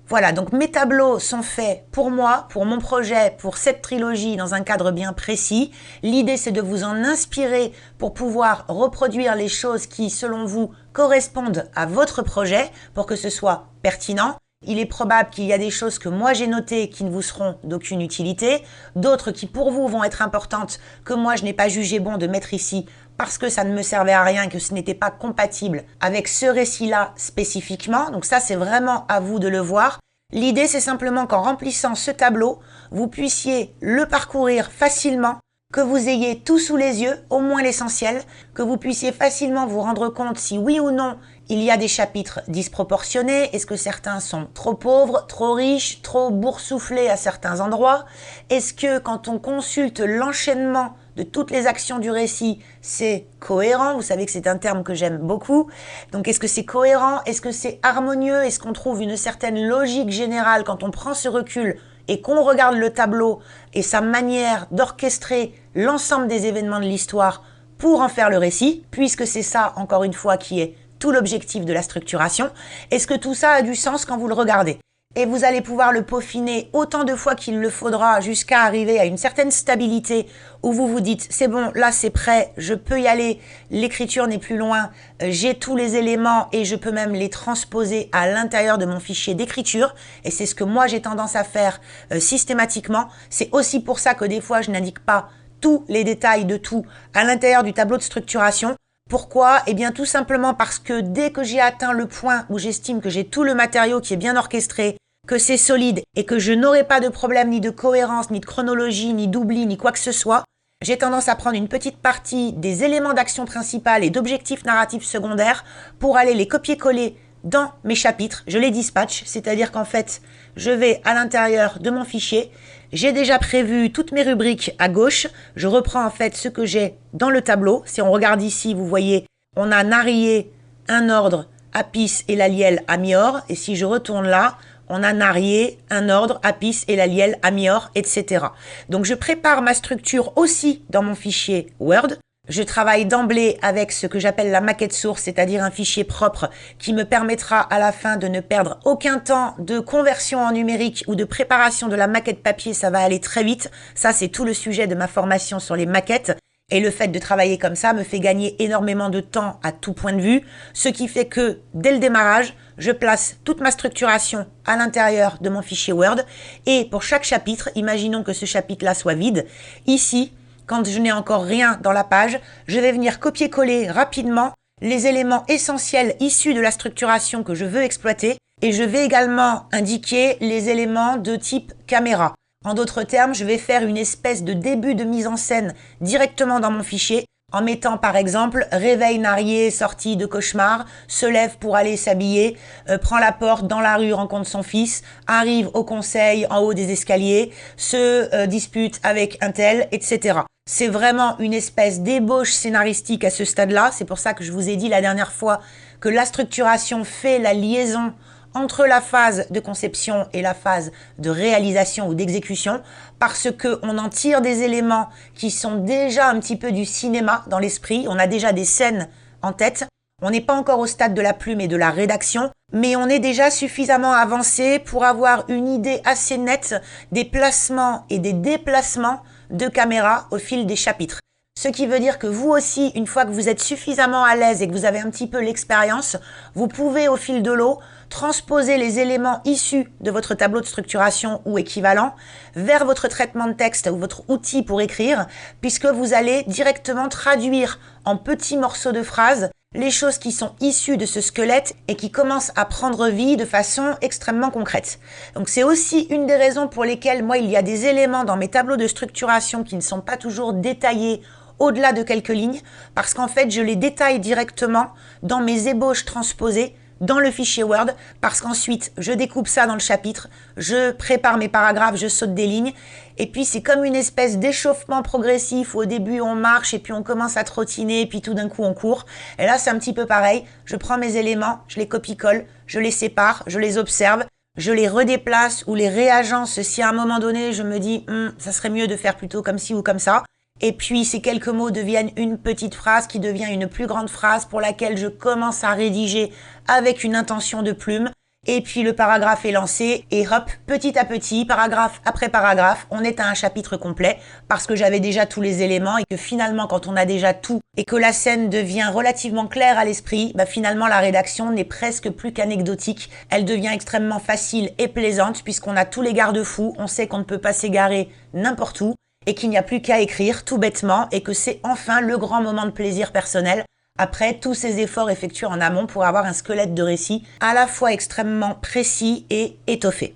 Speaker 1: Voilà, donc mes tableaux sont faits pour moi, pour mon projet, pour cette trilogie dans un cadre bien précis. L'idée c'est de vous en inspirer pour pouvoir reproduire les choses qui, selon vous, correspondent à votre projet pour que ce soit pertinent. Il est probable qu'il y a des choses que moi j'ai notées qui ne vous seront d'aucune utilité, d'autres qui pour vous vont être importantes que moi je n'ai pas jugé bon de mettre ici parce que ça ne me servait à rien, que ce n'était pas compatible avec ce récit-là spécifiquement. Donc ça c'est vraiment à vous de le voir. L'idée c'est simplement qu'en remplissant ce tableau, vous puissiez le parcourir facilement, que vous ayez tout sous les yeux, au moins l'essentiel, que vous puissiez facilement vous rendre compte si oui ou non il y a des chapitres disproportionnés. Est-ce que certains sont trop pauvres, trop riches, trop boursouflés à certains endroits? Est-ce que quand on consulte l'enchaînement de toutes les actions du récit, c'est cohérent? Vous savez que c'est un terme que j'aime beaucoup. Donc est-ce que c'est cohérent? Est-ce que c'est harmonieux? Est-ce qu'on trouve une certaine logique générale quand on prend ce recul et qu'on regarde le tableau et sa manière d'orchestrer l'ensemble des événements de l'histoire pour en faire le récit, puisque c'est ça, encore une fois, qui est tout l'objectif de la structuration. Est-ce que tout ça a du sens quand vous le regardez? Et vous allez pouvoir le peaufiner autant de fois qu'il le faudra jusqu'à arriver à une certaine stabilité où vous vous dites c'est bon, là c'est prêt, je peux y aller, l'écriture n'est plus loin, j'ai tous les éléments et je peux même les transposer à l'intérieur de mon fichier d'écriture. Et c'est ce que moi j'ai tendance à faire systématiquement. C'est aussi pour ça que des fois je n'indique pas tous les détails de tout à l'intérieur du tableau de structuration. Pourquoi? Eh bien tout simplement parce que dès que j'ai atteint le point où j'estime que j'ai tout le matériau qui est bien orchestré, que c'est solide et que je n'aurai pas de problème ni de cohérence, ni de chronologie, ni d'oubli, ni quoi que ce soit, j'ai tendance à prendre une petite partie des éléments d'action principale et d'objectifs narratifs secondaires pour aller les copier-coller dans mes chapitres. Je les dispatche, c'est-à-dire qu'en fait, je vais à l'intérieur de mon fichier, j'ai déjà prévu toutes mes rubriques à gauche, je reprends en fait ce que j'ai dans le tableau. Si on regarde ici, vous voyez, on a Narié, un ordre, Apis et Laliel, Amior, et si je retourne là, on a Narié, un ordre, Apis et Laliel, Amior, etc. Donc je prépare ma structure aussi dans mon fichier Word. Je travaille d'emblée avec ce que j'appelle la maquette source, c'est-à-dire un fichier propre qui me permettra à la fin de ne perdre aucun temps de conversion en numérique ou de préparation de la maquette papier. Ça va aller très vite. Ça, c'est tout le sujet de ma formation sur les maquettes. Et le fait de travailler comme ça me fait gagner énormément de temps à tout point de vue, ce qui fait que dès le démarrage, je place toute ma structuration à l'intérieur de mon fichier Word. Et pour chaque chapitre, imaginons que ce chapitre-là soit vide, ici, quand je n'ai encore rien dans la page, je vais venir copier-coller rapidement les éléments essentiels issus de la structuration que je veux exploiter et je vais également indiquer les éléments de type caméra. En d'autres termes, je vais faire une espèce de début de mise en scène directement dans mon fichier en mettant par exemple réveille Narié, sortie de cauchemar, se lève pour aller s'habiller, prend la porte dans la rue, rencontre son fils, arrive au conseil en haut des escaliers, se dispute avec un tel, etc. C'est vraiment une espèce d'ébauche scénaristique à ce stade-là. C'est pour ça que je vous ai dit la dernière fois que la structuration fait la liaison entre la phase de conception et la phase de réalisation ou d'exécution, parce que on en tire des éléments qui sont déjà un petit peu du cinéma dans l'esprit. On a déjà des scènes en tête. On n'est pas encore au stade de la plume et de la rédaction, mais on est déjà suffisamment avancé pour avoir une idée assez nette des placements et des déplacements de caméra au fil des chapitres. Ce qui veut dire que vous aussi, une fois que vous êtes suffisamment à l'aise et que vous avez un petit peu l'expérience, vous pouvez au fil de l'eau transposer les éléments issus de votre tableau de structuration ou équivalent vers votre traitement de texte ou votre outil pour écrire, puisque vous allez directement traduire en petits morceaux de phrases les choses qui sont issues de ce squelette et qui commencent à prendre vie de façon extrêmement concrète. Donc c'est aussi une des raisons pour lesquelles moi il y a des éléments dans mes tableaux de structuration qui ne sont pas toujours détaillés au-delà de quelques lignes, parce qu'en fait je les détaille directement dans mes ébauches transposées dans le fichier Word, parce qu'ensuite je découpe ça dans le chapitre, je prépare mes paragraphes, je saute des lignes, et puis c'est comme une espèce d'échauffement progressif où au début on marche et puis on commence à trottiner et puis tout d'un coup on court. Et là c'est un petit peu pareil, je prends mes éléments, je les copie-colle, je les sépare, je les observe, je les redéplace ou les réagence si à un moment donné je me dis ça serait mieux de faire plutôt comme ci ou comme ça. Et puis ces quelques mots deviennent une petite phrase qui devient une plus grande phrase pour laquelle je commence à rédiger avec une intention de plume. Et puis le paragraphe est lancé et hop, petit à petit, paragraphe après paragraphe, on est à un chapitre complet parce que j'avais déjà tous les éléments et que finalement quand on a déjà tout et que la scène devient relativement claire à l'esprit, finalement la rédaction n'est presque plus qu'anecdotique. Elle devient extrêmement facile et plaisante puisqu'on a tous les garde-fous, on sait qu'on ne peut pas s'égarer n'importe où et qu'il n'y a plus qu'à écrire tout bêtement et que c'est enfin le grand moment de plaisir personnel après tous ces efforts effectués en amont pour avoir un squelette de récit à la fois extrêmement précis et étoffé.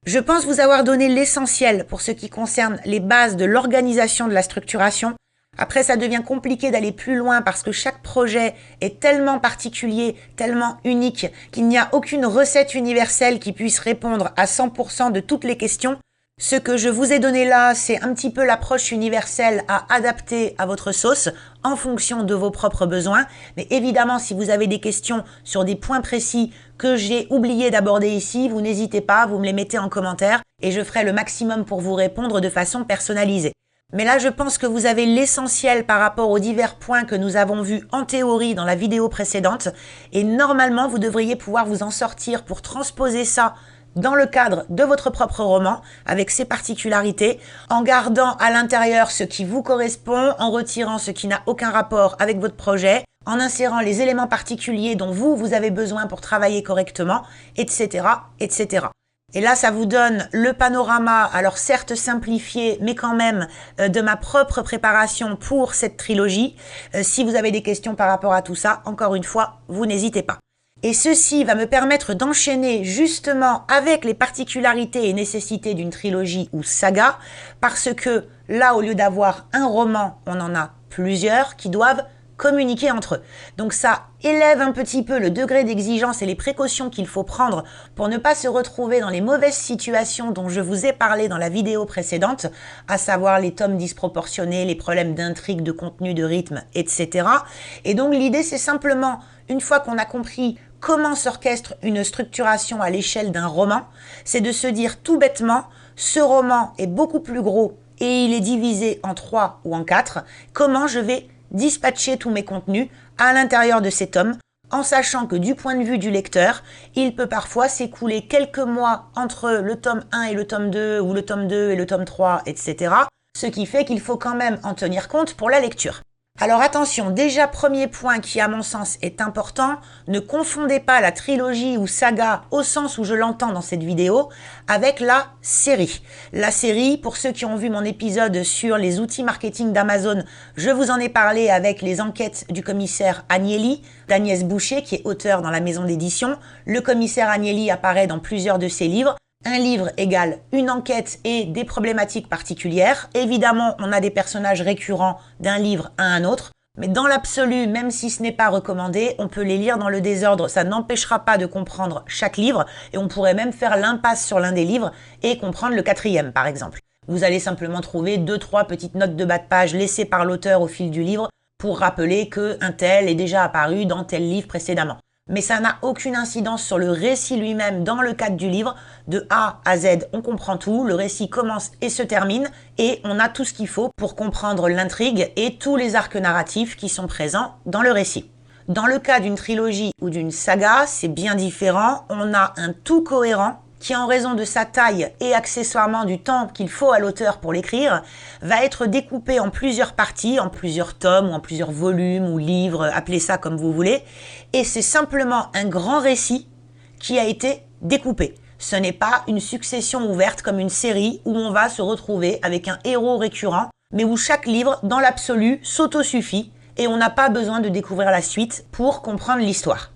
Speaker 1: Je pense vous avoir donné l'essentiel pour ce qui concerne les bases de l'organisation de la structuration. Après, ça devient compliqué d'aller plus loin parce que chaque projet est tellement particulier, tellement unique, qu'il n'y a aucune recette universelle qui puisse répondre à 100% de toutes les questions. Ce que je vous ai donné là, c'est un petit peu l'approche universelle à adapter à votre sauce en fonction de vos propres besoins. Mais évidemment, si vous avez des questions sur des points précis que j'ai oublié d'aborder ici, vous n'hésitez pas, vous me les mettez en commentaire et je ferai le maximum pour vous répondre de façon personnalisée. Mais là, je pense que vous avez l'essentiel par rapport aux divers points que nous avons vus en théorie dans la vidéo précédente. Et normalement, vous devriez pouvoir vous en sortir pour transposer ça dans le cadre de votre propre roman, avec ses particularités, en gardant à l'intérieur ce qui vous correspond, en retirant ce qui n'a aucun rapport avec votre projet, en insérant les éléments particuliers dont vous avez besoin pour travailler correctement, etc., etc. Et là, ça vous donne le panorama, alors certes simplifié, mais quand même de ma propre préparation pour cette trilogie. Si vous avez des questions par rapport à tout ça, encore une fois, vous n'hésitez pas. Et ceci va me permettre d'enchaîner justement avec les particularités et nécessités d'une trilogie ou saga, parce que là, au lieu d'avoir un roman, on en a plusieurs qui doivent communiquer entre eux. Donc ça élève un petit peu le degré d'exigence et les précautions qu'il faut prendre pour ne pas se retrouver dans les mauvaises situations dont je vous ai parlé dans la vidéo précédente, à savoir les tomes disproportionnés, les problèmes d'intrigue, de contenu, de rythme, etc. Et donc l'idée, c'est simplement, une fois qu'on a compris comment s'orchestre une structuration à l'échelle d'un roman, c'est de se dire tout bêtement, ce roman est beaucoup plus gros et il est divisé en 3 ou en 4, comment je vais dispatcher tous mes contenus à l'intérieur de ces tomes, en sachant que du point de vue du lecteur, il peut parfois s'écouler quelques mois entre le tome 1 et le tome 2, ou le tome 2 et le tome 3, etc. Ce qui fait qu'il faut quand même en tenir compte pour la lecture. Alors attention, déjà premier point qui à mon sens est important, ne confondez pas la trilogie ou saga au sens où je l'entends dans cette vidéo avec la série. La série, pour ceux qui ont vu mon épisode sur les outils marketing d'Amazon, je vous en ai parlé avec les enquêtes du commissaire Agnelli, d'Agnès Boucher qui est auteur dans la maison d'édition. Le commissaire Agnelli apparaît dans plusieurs de ses livres. Un livre égale une enquête et des problématiques particulières. Évidemment, on a des personnages récurrents d'un livre à un autre, mais dans l'absolu, même si ce n'est pas recommandé, on peut les lire dans le désordre, ça n'empêchera pas de comprendre chaque livre, et on pourrait même faire l'impasse sur l'un des livres et comprendre le 4e, par exemple. Vous allez simplement trouver 2-3 petites notes de bas de page laissées par l'auteur au fil du livre pour rappeler qu'un tel est déjà apparu dans tel livre précédemment. Mais ça n'a aucune incidence sur le récit lui-même dans le cadre du livre. De A à Z, on comprend tout, le récit commence et se termine, et on a tout ce qu'il faut pour comprendre l'intrigue et tous les arcs narratifs qui sont présents dans le récit. Dans le cas d'une trilogie ou d'une saga, c'est bien différent, on a un tout cohérent qui, en raison de sa taille et accessoirement du temps qu'il faut à l'auteur pour l'écrire, va être découpé en plusieurs parties, en plusieurs tomes ou en plusieurs volumes ou livres, appelez ça comme vous voulez, et c'est simplement un grand récit qui a été découpé. Ce n'est pas une succession ouverte comme une série où on va se retrouver avec un héros récurrent, mais où chaque livre, dans l'absolu, s'autosuffit et on n'a pas besoin de découvrir la suite pour comprendre l'histoire.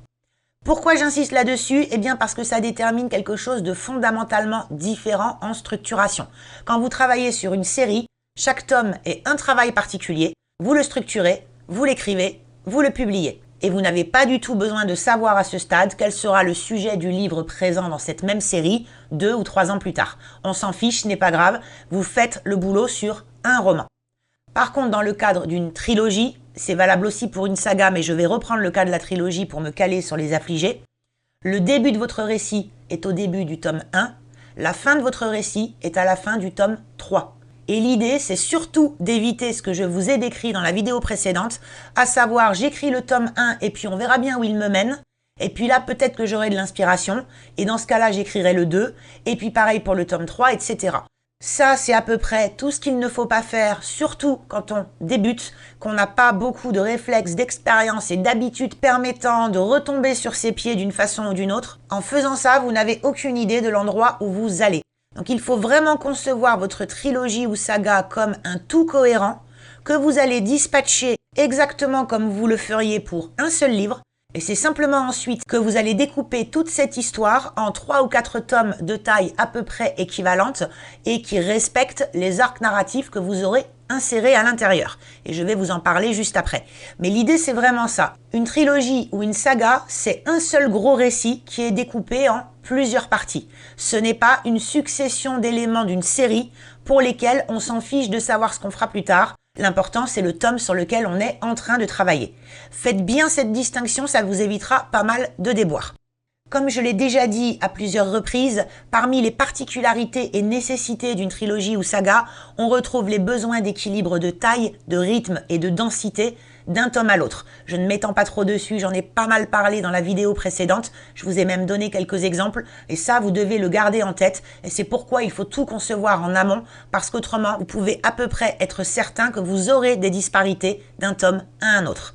Speaker 1: Pourquoi j'insiste là-dessus? Eh bien parce que ça détermine quelque chose de fondamentalement différent en structuration. Quand vous travaillez sur une série, chaque tome est un travail particulier, vous le structurez, vous l'écrivez, vous le publiez. Et vous n'avez pas du tout besoin de savoir à ce stade quel sera le sujet du livre présent dans cette même série 2 ou 3 ans plus tard. On s'en fiche, ce n'est pas grave, vous faites le boulot sur un roman. Par contre, dans le cadre d'une trilogie, c'est valable aussi pour une saga, mais je vais reprendre le cas de la trilogie pour me caler sur les affligés. Le début de votre récit est au début du tome 1, la fin de votre récit est à la fin du tome 3. Et l'idée, c'est surtout d'éviter ce que je vous ai décrit dans la vidéo précédente, à savoir j'écris le tome 1 et puis on verra bien où il me mène, et puis là peut-être que j'aurai de l'inspiration, et dans ce cas-là j'écrirai le 2, et puis pareil pour le tome 3, etc. Ça, c'est à peu près tout ce qu'il ne faut pas faire, surtout quand on débute, qu'on n'a pas beaucoup de réflexes, d'expérience et d'habitudes permettant de retomber sur ses pieds d'une façon ou d'une autre. En faisant ça, vous n'avez aucune idée de l'endroit où vous allez. Donc il faut vraiment concevoir votre trilogie ou saga comme un tout cohérent, que vous allez dispatcher exactement comme vous le feriez pour un seul livre, et c'est simplement ensuite que vous allez découper toute cette histoire en 3 ou 4 tomes de taille à peu près équivalente et qui respectent les arcs narratifs que vous aurez insérés à l'intérieur. Et je vais vous en parler juste après. Mais l'idée, c'est vraiment ça. Une trilogie ou une saga, c'est un seul gros récit qui est découpé en plusieurs parties. Ce n'est pas une succession d'éléments d'une série pour lesquels on s'en fiche de savoir ce qu'on fera plus tard. L'important, c'est le tome sur lequel on est en train de travailler. Faites bien cette distinction, ça vous évitera pas mal de déboires. Comme je l'ai déjà dit à plusieurs reprises, parmi les particularités et nécessités d'une trilogie ou saga, on retrouve les besoins d'équilibre de taille, de rythme et de densité d'un tome à l'autre. Je ne m'étends pas trop dessus, j'en ai pas mal parlé dans la vidéo précédente, je vous ai même donné quelques exemples, et ça vous devez le garder en tête, et c'est pourquoi il faut tout concevoir en amont, parce qu'autrement vous pouvez à peu près être certain que vous aurez des disparités d'un tome à un autre.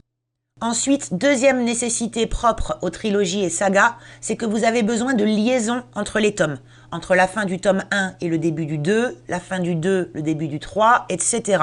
Speaker 1: Ensuite, deuxième nécessité propre aux trilogies et sagas, c'est que vous avez besoin de liaison entre les tomes, entre la fin du tome 1 et le début du 2, la fin du 2, le début du 3, etc.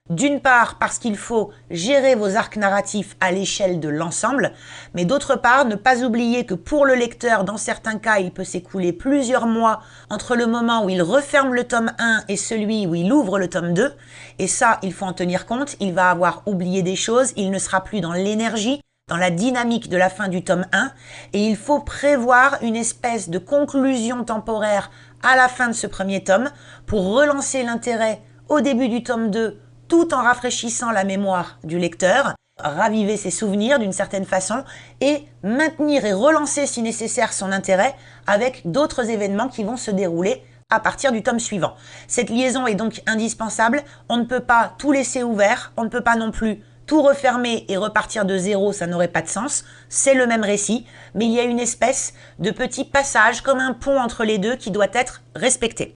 Speaker 1: D'une part parce qu'il faut gérer vos arcs narratifs à l'échelle de l'ensemble, mais d'autre part ne pas oublier que pour le lecteur, dans certains cas, il peut s'écouler plusieurs mois entre le moment où il referme le tome 1 et celui où il ouvre le tome 2, et ça, il faut en tenir compte, il va avoir oublié des choses, il ne sera plus dans l'énergie, dans la dynamique de la fin du tome 1, et il faut prévoir une espèce de conclusion temporaire à la fin de ce premier tome pour relancer l'intérêt au début du tome 2 tout en rafraîchissant la mémoire du lecteur, raviver ses souvenirs d'une certaine façon et maintenir et relancer si nécessaire son intérêt avec d'autres événements qui vont se dérouler à partir du tome suivant. Cette liaison est donc indispensable, on ne peut pas tout laisser ouvert, on ne peut pas non plus tout refermer et repartir de zéro, ça n'aurait pas de sens, c'est le même récit, mais il y a une espèce de petit passage comme un pont entre les deux qui doit être respecté.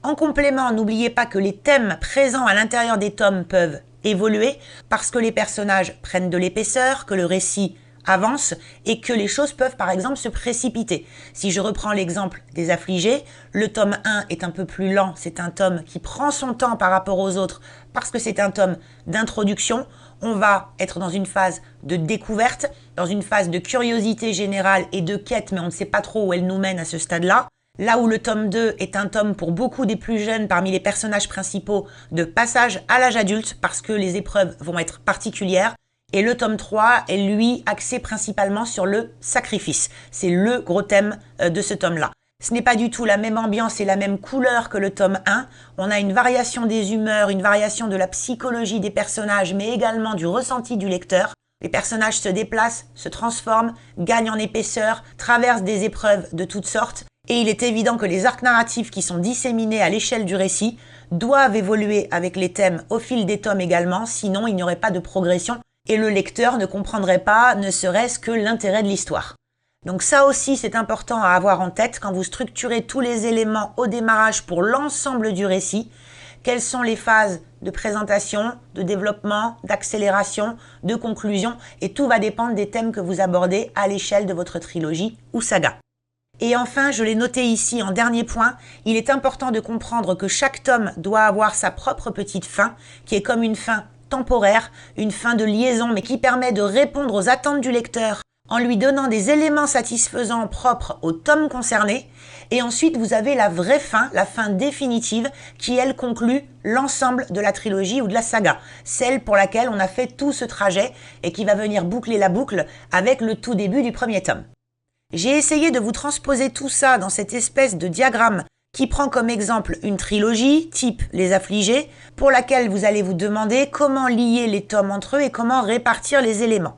Speaker 1: En complément, n'oubliez pas que les thèmes présents à l'intérieur des tomes peuvent évoluer parce que les personnages prennent de l'épaisseur, que le récit avance et que les choses peuvent par exemple se précipiter. Si je reprends l'exemple des Affligés, le tome 1 est un peu plus lent, c'est un tome qui prend son temps par rapport aux autres parce que c'est un tome d'introduction. On va être dans une phase de découverte, dans une phase de curiosité générale et de quête, mais on ne sait pas trop où elle nous mène à ce stade-là. Là où le tome 2 est un tome pour beaucoup des plus jeunes parmi les personnages principaux de passage à l'âge adulte parce que les épreuves vont être particulières. Et le tome 3 est lui axé principalement sur le sacrifice. C'est le gros thème de ce tome-là. Ce n'est pas du tout la même ambiance et la même couleur que le tome 1. On a une variation des humeurs, une variation de la psychologie des personnages, mais également du ressenti du lecteur. Les personnages se déplacent, se transforment, gagnent en épaisseur, traversent des épreuves de toutes sortes. Et il est évident que les arcs narratifs qui sont disséminés à l'échelle du récit doivent évoluer avec les thèmes au fil des tomes également, sinon il n'y aurait pas de progression et le lecteur ne comprendrait pas ne serait-ce que l'intérêt de l'histoire. Donc ça aussi c'est important à avoir en tête quand vous structurez tous les éléments au démarrage pour l'ensemble du récit. Quelles sont les phases de présentation, de développement, d'accélération, de conclusion, et tout va dépendre des thèmes que vous abordez à l'échelle de votre trilogie ou saga. Et enfin, je l'ai noté ici en dernier point, il est important de comprendre que chaque tome doit avoir sa propre petite fin, qui est comme une fin temporaire, une fin de liaison, mais qui permet de répondre aux attentes du lecteur en lui donnant des éléments satisfaisants propres au tome concerné. Et ensuite, vous avez la vraie fin, la fin définitive, qui elle conclut l'ensemble de la trilogie ou de la saga. Celle pour laquelle on a fait tout ce trajet et qui va venir boucler la boucle avec le tout début du premier tome. J'ai essayé de vous transposer tout ça dans cette espèce de diagramme qui prend comme exemple une trilogie, type Les Affligés, pour laquelle vous allez vous demander comment lier les tomes entre eux et comment répartir les éléments.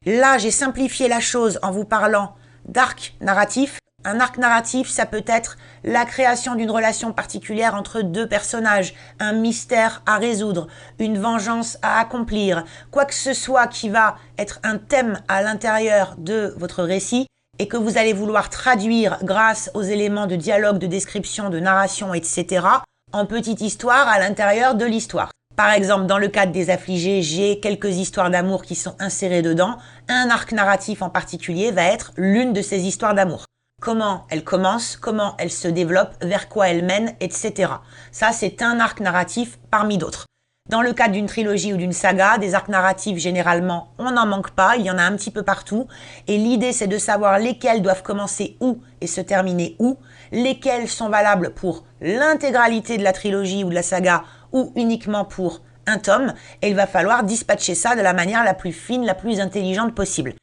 Speaker 1: Là, j'ai simplifié la chose en vous parlant d'arc narratif. Un arc narratif, ça peut être la création d'une relation particulière entre deux personnages, un mystère à résoudre, une vengeance à accomplir, quoi que ce soit qui va être un thème à l'intérieur de votre récit, et que vous allez vouloir traduire grâce aux éléments de dialogue, de description, de narration, etc., en petite histoire à l'intérieur de l'histoire. Par exemple, dans le cadre des Affligés, j'ai quelques histoires d'amour qui sont insérées dedans. Un arc narratif en particulier va être l'une de ces histoires d'amour. Comment elle commence, comment elle se développe, vers quoi elle mène, etc. Ça, c'est un arc narratif parmi d'autres. Dans le cadre d'une trilogie ou d'une saga, des arcs narratifs, généralement, on n'en manque pas, il y en a un petit peu partout. Et l'idée, c'est de savoir lesquels doivent commencer où et se terminer où, lesquels sont valables pour l'intégralité de la trilogie ou de la saga ou uniquement pour un tome. Et il va falloir dispatcher ça de la manière la plus fine, la plus intelligente possible.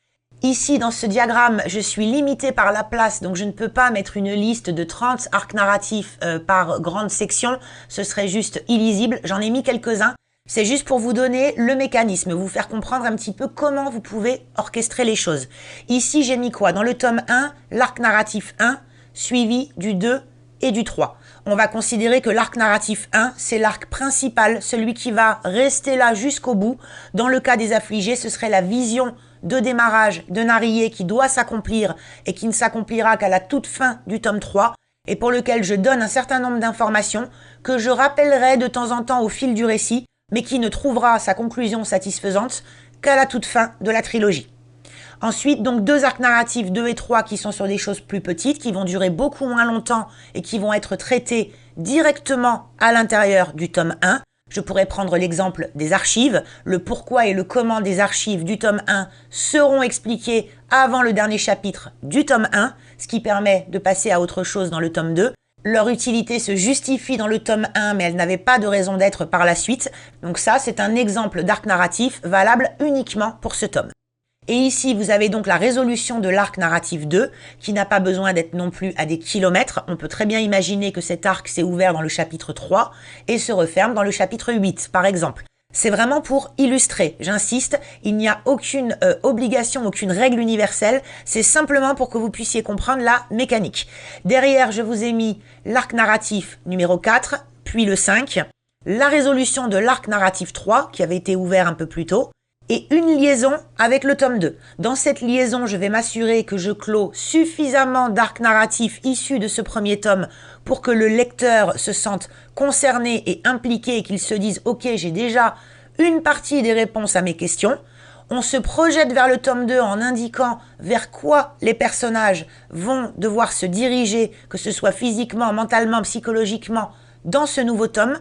Speaker 1: Ici, dans ce diagramme, je suis limitée par la place, donc je ne peux pas mettre une liste de 30 arcs narratifs par grande section. Ce serait juste illisible. J'en ai mis quelques-uns, C'est juste pour vous donner le mécanisme, vous faire comprendre un petit peu comment vous pouvez orchestrer les choses. Ici, j'ai mis quoi? Dans le tome 1, l'arc narratif 1, suivi du 2 et du 3. On va considérer que l'arc narratif 1, c'est l'arc principal, celui qui va rester là jusqu'au bout. Dans le cas des affligés, ce serait la vision de démarrage de Narié qui doit s'accomplir et qui ne s'accomplira qu'à la toute fin du tome 3 et pour lequel je donne un certain nombre d'informations que je rappellerai de temps en temps au fil du récit, mais qui ne trouvera sa conclusion satisfaisante qu'à la toute fin de la trilogie. Ensuite, donc 2 arcs narratifs 2 et 3 qui sont sur des choses plus petites, qui vont durer beaucoup moins longtemps et qui vont être traités directement à l'intérieur du tome 1. Je pourrais prendre l'exemple des archives. Le pourquoi et le comment des archives du tome 1 seront expliqués avant le dernier chapitre du tome 1, ce qui permet de passer à autre chose dans le tome 2. Leur utilité se justifie dans le tome 1, mais elle n'avait pas de raison d'être par la suite. Donc ça, c'est un exemple d'arc narratif valable uniquement pour ce tome. Et ici, vous avez donc la résolution de l'arc narratif 2, qui n'a pas besoin d'être non plus à des kilomètres. On peut très bien imaginer que cet arc s'est ouvert dans le chapitre 3 et se referme dans le chapitre 8, par exemple. C'est vraiment pour illustrer, j'insiste, il n'y a aucune obligation, aucune règle universelle, c'est simplement pour que vous puissiez comprendre la mécanique. Derrière, je vous ai mis l'arc narratif numéro 4, puis le 5, la résolution de l'arc narratif 3, qui avait été ouvert un peu plus tôt, et une liaison avec le tome 2. Dans cette liaison, je vais m'assurer que je clôt suffisamment d'arcs narratifs issus de ce premier tome pour que le lecteur se sente concerné et impliqué et qu'il se dise « Ok, j'ai déjà une partie des réponses à mes questions ». On se projette vers le tome 2 en indiquant vers quoi les personnages vont devoir se diriger, que ce soit physiquement, mentalement, psychologiquement, dans ce nouveau tome.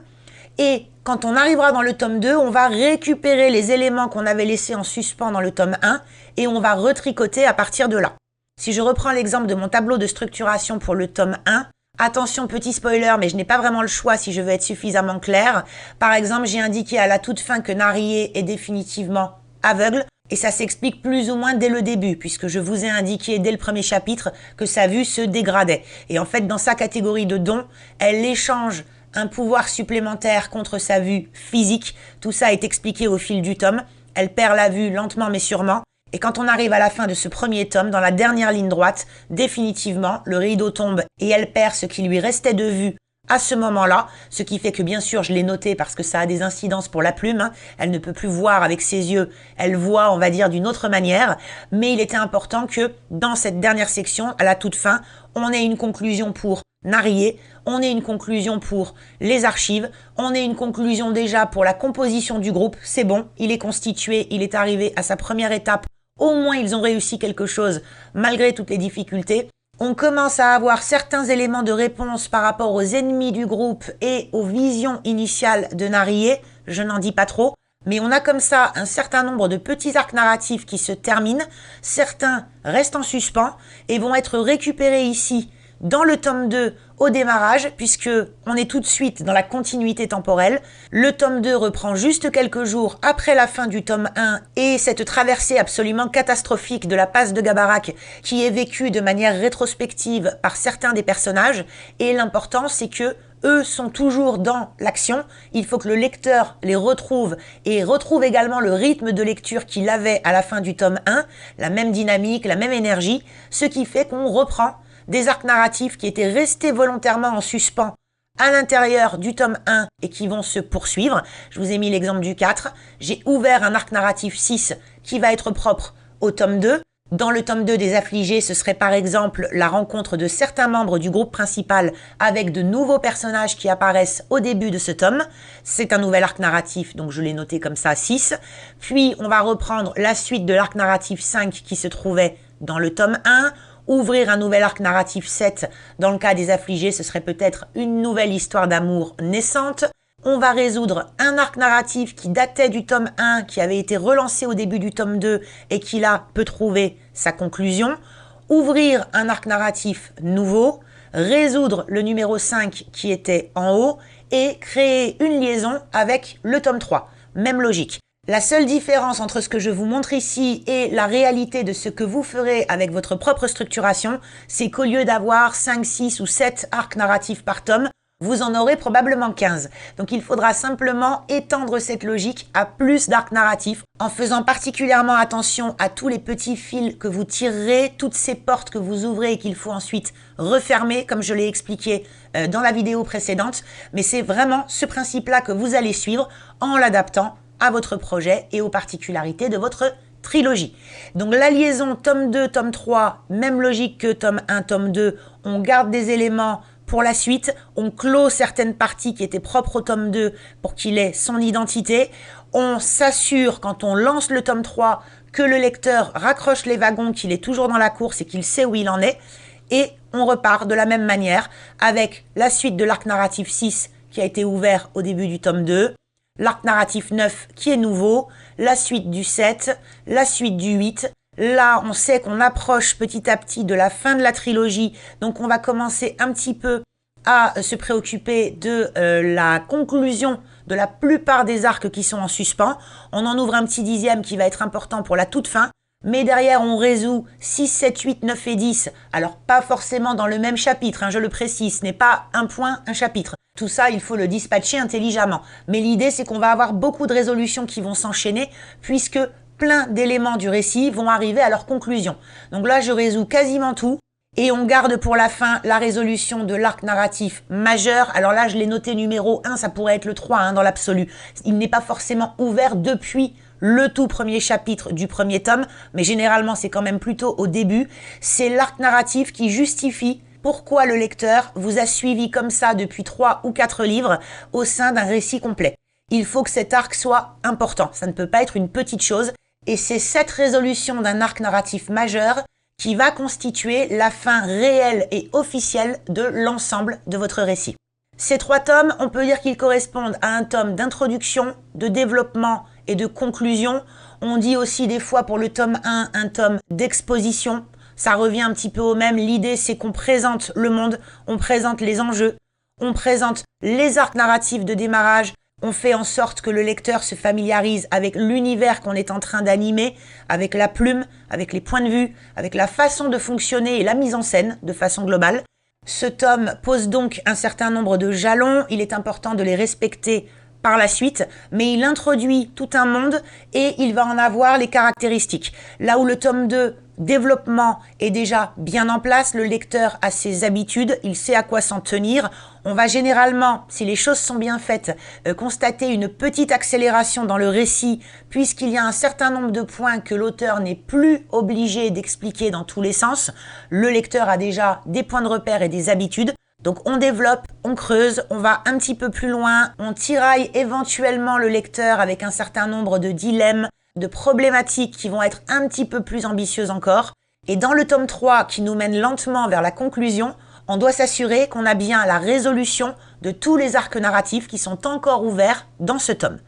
Speaker 1: Et quand on arrivera dans le tome 2, on va récupérer les éléments qu'on avait laissés en suspens dans le tome 1 et on va retricoter à partir de là. Si je reprends l'exemple de mon tableau de structuration pour le tome 1, attention, petit spoiler, mais je n'ai pas vraiment le choix si je veux être suffisamment clair. Par exemple, j'ai indiqué à la toute fin que Narié est définitivement aveugle. Et ça s'explique plus ou moins dès le début, puisque je vous ai indiqué dès le premier chapitre que sa vue se dégradait. Et en fait, dans sa catégorie de dons, elle échange un pouvoir supplémentaire contre sa vue physique. Tout ça est expliqué au fil du tome. Elle perd la vue lentement mais sûrement. Et quand on arrive à la fin de ce premier tome, dans la dernière ligne droite, définitivement, le rideau tombe et elle perd ce qui lui restait de vue à ce moment-là, ce qui fait que bien sûr, je l'ai noté parce que ça a des incidences pour la plume, elle ne peut plus voir avec ses yeux, elle voit, on va dire, d'une autre manière, mais il était important que dans cette dernière section, à la toute fin, on ait une conclusion pour Narié, on ait une conclusion pour les archives, on ait une conclusion déjà pour la composition du groupe, c'est bon, il est constitué, il est arrivé à sa première étape, au moins ils ont réussi quelque chose malgré toutes les difficultés. On commence à avoir certains éléments de réponse par rapport aux ennemis du groupe et aux visions initiales de Narié, je n'en dis pas trop, mais on a comme ça un certain nombre de petits arcs narratifs qui se terminent, certains restent en suspens et vont être récupérés ici dans le tome 2 au démarrage, puisque on est tout de suite dans la continuité temporelle. Le tome 2 reprend juste quelques jours après la fin du tome 1 et cette traversée absolument catastrophique de la passe de Gabarak qui est vécue de manière rétrospective par certains des personnages. Et l'important, c'est que eux sont toujours dans l'action. Il faut que le lecteur les retrouve et retrouve également le rythme de lecture qu'il avait à la fin du tome 1, la même dynamique, la même énergie, ce qui fait qu'on reprend des arcs narratifs qui étaient restés volontairement en suspens à l'intérieur du tome 1 et qui vont se poursuivre. Je vous ai mis l'exemple du 4. J'ai ouvert un arc narratif 6 qui va être propre au tome 2. Dans le tome 2 des affligés, ce serait par exemple la rencontre de certains membres du groupe principal avec de nouveaux personnages qui apparaissent au début de ce tome. C'est un nouvel arc narratif, donc je l'ai noté comme ça, 6. Puis on va reprendre la suite de l'arc narratif 5 qui se trouvait dans le tome 1. Ouvrir un nouvel arc narratif 7, dans le cas des affligés, ce serait peut-être une nouvelle histoire d'amour naissante. On va résoudre un arc narratif qui datait du tome 1, qui avait été relancé au début du tome 2 et qui là peut trouver sa conclusion. Ouvrir un arc narratif nouveau, résoudre le numéro 5 qui était en haut et créer une liaison avec le tome 3. Même logique. La seule différence entre ce que je vous montre ici et la réalité de ce que vous ferez avec votre propre structuration, c'est qu'au lieu d'avoir 5, 6 ou 7 arcs narratifs par tome, vous en aurez probablement 15. Donc il faudra simplement étendre cette logique à plus d'arcs narratifs en faisant particulièrement attention à tous les petits fils que vous tirerez, toutes ces portes que vous ouvrez et qu'il faut ensuite refermer, comme je l'ai expliqué dans la vidéo précédente. Mais c'est vraiment ce principe-là que vous allez suivre en l'adaptant à votre projet et aux particularités de votre trilogie. Donc la liaison tome 2, tome 3, même logique que tome 1, tome 2, on garde des éléments pour la suite, on clôt certaines parties qui étaient propres au tome 2 pour qu'il ait son identité, on s'assure quand on lance le tome 3 que le lecteur raccroche les wagons, qu'il est toujours dans la course et qu'il sait où il en est, et on repart de la même manière avec la suite de l'arc narratif 6 qui a été ouvert au début du tome 2, l'arc narratif 9 qui est nouveau, la suite du 7, la suite du 8. Là, on sait qu'on approche petit à petit de la fin de la trilogie, donc on va commencer un petit peu à se préoccuper de la conclusion de la plupart des arcs qui sont en suspens. On en ouvre un petit 10e qui va être important pour la toute fin. Mais derrière, on résout 6, 7, 8, 9 et 10. Alors, pas forcément dans le même chapitre, hein, je le précise. Ce n'est pas un point, un chapitre. Tout ça, il faut le dispatcher intelligemment. Mais l'idée, c'est qu'on va avoir beaucoup de résolutions qui vont s'enchaîner, puisque plein d'éléments du récit vont arriver à leur conclusion. Donc là, je résous quasiment tout. Et on garde pour la fin la résolution de l'arc narratif majeur. Alors là, je l'ai noté numéro 1, ça pourrait être le 3 hein, dans l'absolu. Il n'est pas forcément ouvert depuis le tout premier chapitre du premier tome, mais généralement c'est quand même plutôt au début. C'est l'arc narratif qui justifie pourquoi le lecteur vous a suivi comme ça depuis 3 ou 4 livres au sein d'un récit complet. Il faut que cet arc soit important, ça ne peut pas être une petite chose, et c'est cette résolution d'un arc narratif majeur qui va constituer la fin réelle et officielle de l'ensemble de votre récit. Ces 3 tomes, on peut dire qu'ils correspondent à un tome d'introduction, de développement et de conclusion. On dit aussi des fois pour le tome 1 un tome d'exposition. Ça revient un petit peu au même. L'idée, c'est qu'on présente le monde, on présente les enjeux, on présente les arcs narratifs de démarrage, on fait en sorte que le lecteur se familiarise avec l'univers qu'on est en train d'animer, avec la plume, avec les points de vue, avec la façon de fonctionner et la mise en scène de façon globale. Ce tome pose donc un certain nombre de jalons, il est important de les respecter par la suite, mais il introduit tout un monde et il va en avoir les caractéristiques. Là où le tome 2, développement, est déjà bien en place, le lecteur a ses habitudes, il sait à quoi s'en tenir. On va généralement, si les choses sont bien faites, constater une petite accélération dans le récit, puisqu'il y a un certain nombre de points que l'auteur n'est plus obligé d'expliquer dans tous les sens. Le lecteur a déjà des points de repère et des habitudes. Donc on développe, on creuse, on va un petit peu plus loin, on tiraille éventuellement le lecteur avec un certain nombre de dilemmes, de problématiques qui vont être un petit peu plus ambitieuses encore. Et dans le tome 3 qui nous mène lentement vers la conclusion, on doit s'assurer qu'on a bien la résolution de tous les arcs narratifs qui sont encore ouverts dans ce tome.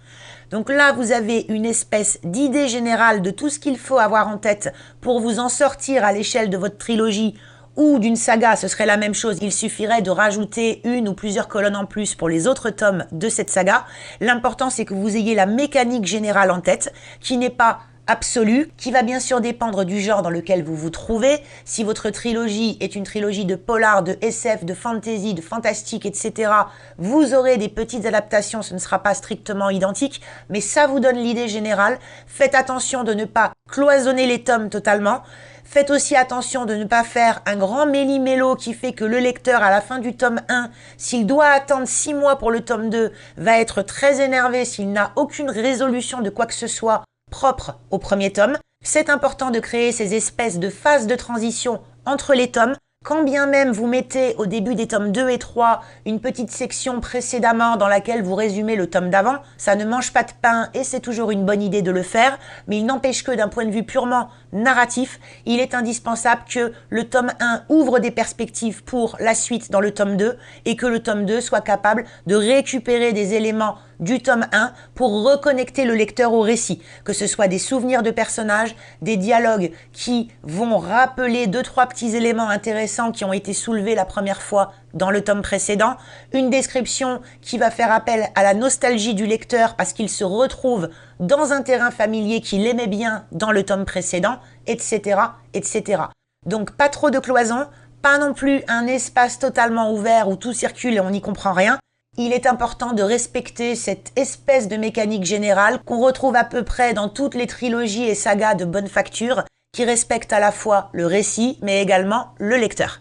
Speaker 1: Donc là, vous avez une espèce d'idée générale de tout ce qu'il faut avoir en tête pour vous en sortir à l'échelle de votre trilogie ou d'une saga, ce serait la même chose. Il suffirait de rajouter une ou plusieurs colonnes en plus pour les autres tomes de cette saga. L'important, c'est que vous ayez la mécanique générale en tête, qui n'est pas absolue, qui va bien sûr dépendre du genre dans lequel vous vous trouvez. Si votre trilogie est une trilogie de polar, de SF, de fantasy, de fantastique, etc., vous aurez des petites adaptations, ce ne sera pas strictement identique, mais ça vous donne l'idée générale. Faites attention de ne pas cloisonner les tomes totalement. Faites aussi attention de ne pas faire un grand méli-mélo qui fait que le lecteur, à la fin du tome 1, s'il doit attendre 6 mois pour le tome 2, va être très énervé s'il n'a aucune résolution de quoi que ce soit propre au premier tome. C'est important de créer ces espèces de phases de transition entre les tomes. Quand bien même vous mettez au début des tomes 2 et 3 une petite section précédemment dans laquelle vous résumez le tome d'avant, ça ne mange pas de pain et c'est toujours une bonne idée de le faire, mais il n'empêche que d'un point de vue purement narratif, il est indispensable que le tome 1 ouvre des perspectives pour la suite dans le tome 2 et que le tome 2 soit capable de récupérer des éléments du tome 1 pour reconnecter le lecteur au récit, que ce soit des souvenirs de personnages, des dialogues qui vont rappeler 2-3 petits éléments intéressants qui ont été soulevés la première fois dans le tome précédent, une description qui va faire appel à la nostalgie du lecteur parce qu'il se retrouve dans un terrain familier qu'il aimait bien dans le tome précédent, etc., etc. Donc pas trop de cloisons, pas non plus un espace totalement ouvert où tout circule et on n'y comprend rien. Il est important de respecter cette espèce de mécanique générale qu'on retrouve à peu près dans toutes les trilogies et sagas de bonne facture, qui respectent à la fois le récit, mais également le lecteur.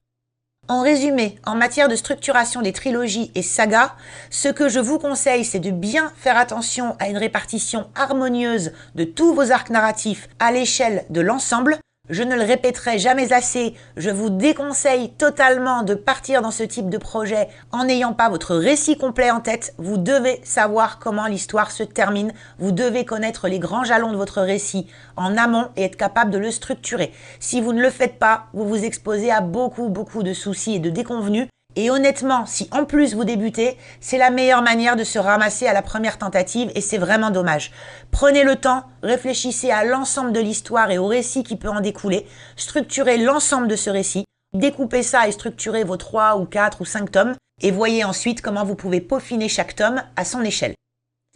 Speaker 1: En résumé, en matière de structuration des trilogies et sagas, ce que je vous conseille, c'est de bien faire attention à une répartition harmonieuse de tous vos arcs narratifs à l'échelle de l'ensemble. Je ne le répéterai jamais assez, je vous déconseille totalement de partir dans ce type de projet en n'ayant pas votre récit complet en tête. Vous devez savoir comment l'histoire se termine, vous devez connaître les grands jalons de votre récit en amont et être capable de le structurer. Si vous ne le faites pas, vous vous exposez à beaucoup de soucis et de déconvenus. Et honnêtement, si en plus vous débutez, c'est la meilleure manière de se ramasser à la première tentative et c'est vraiment dommage. Prenez le temps, réfléchissez à l'ensemble de l'histoire et au récit qui peut en découler, structurez l'ensemble de ce récit, découpez ça et structurez vos 3 ou 4 ou 5 tomes et voyez ensuite comment vous pouvez peaufiner chaque tome à son échelle.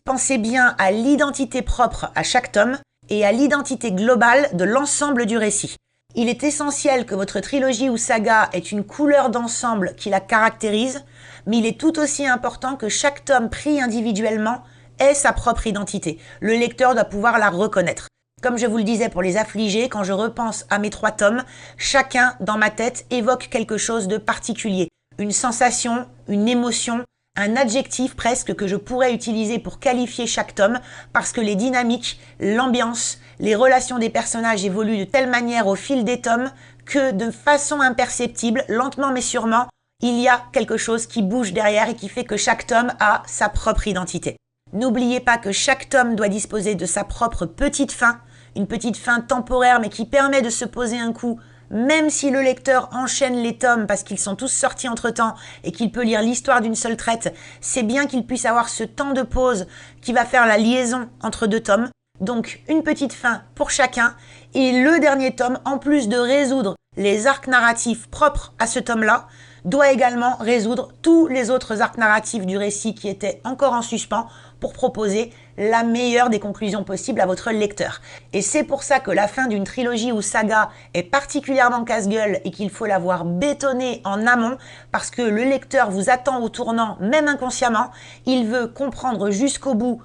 Speaker 1: Pensez bien à l'identité propre à chaque tome et à l'identité globale de l'ensemble du récit. Il est essentiel que votre trilogie ou saga ait une couleur d'ensemble qui la caractérise, mais il est tout aussi important que chaque tome pris individuellement ait sa propre identité. Le lecteur doit pouvoir la reconnaître. Comme je vous le disais pour les affligés, quand je repense à mes 3 tomes, chacun dans ma tête évoque quelque chose de particulier. Une sensation, une émotion, un adjectif presque que je pourrais utiliser pour qualifier chaque tome parce que les dynamiques, l'ambiance, les relations des personnages évoluent de telle manière au fil des tomes que de façon imperceptible, lentement mais sûrement, il y a quelque chose qui bouge derrière et qui fait que chaque tome a sa propre identité. N'oubliez pas que chaque tome doit disposer de sa propre petite fin, une petite fin temporaire mais qui permet de se poser un coup. Même si le lecteur enchaîne les tomes parce qu'ils sont tous sortis entre-temps et qu'il peut lire l'histoire d'une seule traite, c'est bien qu'il puisse avoir ce temps de pause qui va faire la liaison entre 2 tomes. Donc une petite fin pour chacun et le dernier tome, en plus de résoudre les arcs narratifs propres à ce tome-là, doit également résoudre tous les autres arcs narratifs du récit qui étaient encore en suspens pour proposer la meilleure des conclusions possibles à votre lecteur. Et c'est pour ça que la fin d'une trilogie ou saga est particulièrement casse-gueule et qu'il faut l'avoir bétonnée en amont parce que le lecteur vous attend au tournant, même inconsciemment. Il veut comprendre jusqu'au bout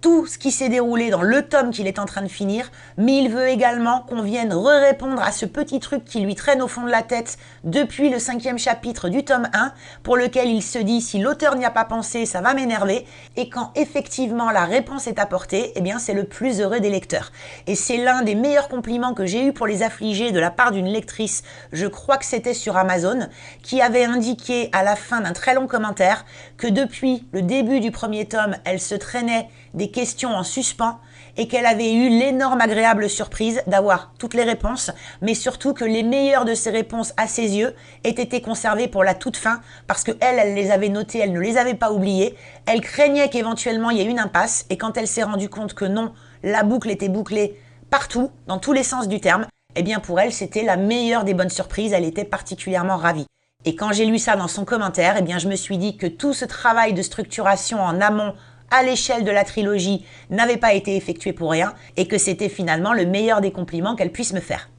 Speaker 1: tout ce qui s'est déroulé dans le tome qu'il est en train de finir, mais il veut également qu'on vienne répondre à ce petit truc qui lui traîne au fond de la tête depuis le 5e chapitre du tome 1, pour lequel il se dit si l'auteur n'y a pas pensé, ça va m'énerver, et quand effectivement la réponse est apportée, eh bien c'est le plus heureux des lecteurs. Et c'est l'un des meilleurs compliments que j'ai eu pour les affligés de la part d'une lectrice, je crois que c'était sur Amazon, qui avait indiqué à la fin d'un très long commentaire que depuis le début du premier tome, elle se traînait des questions en suspens et qu'elle avait eu l'énorme agréable surprise d'avoir toutes les réponses, mais surtout que les meilleures de ces réponses à ses yeux aient été conservées pour la toute fin parce que elle les avait notées, elle ne les avait pas oubliées. Elle craignait qu'éventuellement il y ait une impasse et quand elle s'est rendue compte que non, la boucle était bouclée partout, dans tous les sens du terme, eh bien pour elle c'était la meilleure des bonnes surprises, elle était particulièrement ravie. Et quand j'ai lu ça dans son commentaire, eh bien je me suis dit que tout ce travail de structuration en amont à l'échelle de la trilogie n'avait pas été effectué pour rien et que c'était finalement le meilleur des compliments qu'elle puisse me faire.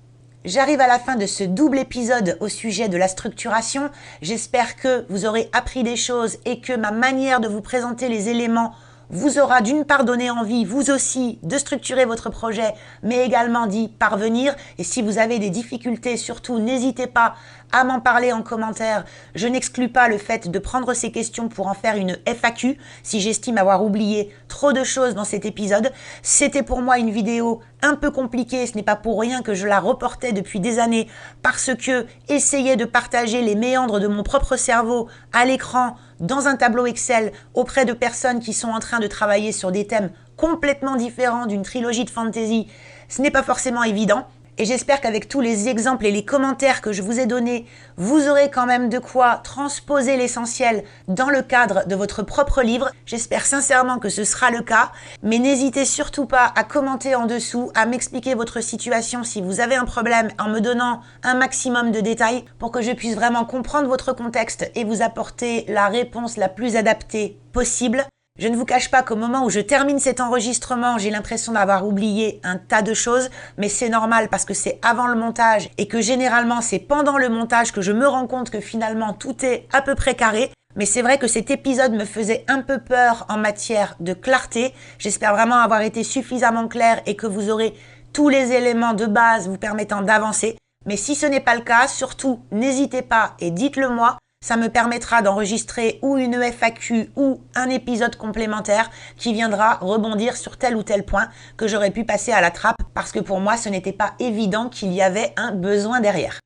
Speaker 1: J'arrive à la fin de ce double épisode au sujet de la structuration. J'espère que vous aurez appris des choses et que ma manière de vous présenter les éléments vous aura d'une part donné envie, vous aussi, de structurer votre projet, mais également d'y parvenir. Et si vous avez des difficultés, surtout, n'hésitez pas à m'en parler en commentaire. Je n'exclus pas le fait de prendre ces questions pour en faire une FAQ, si j'estime avoir oublié trop de choses dans cet épisode. C'était pour moi une vidéo un peu compliquée, ce n'est pas pour rien que je la reportais depuis des années, parce que essayer de partager les méandres de mon propre cerveau à l'écran, dans un tableau Excel, auprès de personnes qui sont en train de travailler sur des thèmes complètement différents d'une trilogie de fantasy, ce n'est pas forcément évident. Et j'espère qu'avec tous les exemples et les commentaires que je vous ai donnés, vous aurez quand même de quoi transposer l'essentiel dans le cadre de votre propre livre. J'espère sincèrement que ce sera le cas, mais n'hésitez surtout pas à commenter en dessous, à m'expliquer votre situation si vous avez un problème en me donnant un maximum de détails pour que je puisse vraiment comprendre votre contexte et vous apporter la réponse la plus adaptée possible. Je ne vous cache pas qu'au moment où je termine cet enregistrement, j'ai l'impression d'avoir oublié un tas de choses, mais c'est normal parce que c'est avant le montage et que généralement c'est pendant le montage que je me rends compte que finalement tout est à peu près carré. Mais c'est vrai que cet épisode me faisait un peu peur en matière de clarté. J'espère vraiment avoir été suffisamment clair et que vous aurez tous les éléments de base vous permettant d'avancer. Mais si ce n'est pas le cas, surtout n'hésitez pas et dites-le moi. Ça me permettra d'enregistrer ou une FAQ ou un épisode complémentaire qui viendra rebondir sur tel ou tel point que j'aurais pu passer à la trappe parce que pour moi, ce n'était pas évident qu'il y avait un besoin derrière.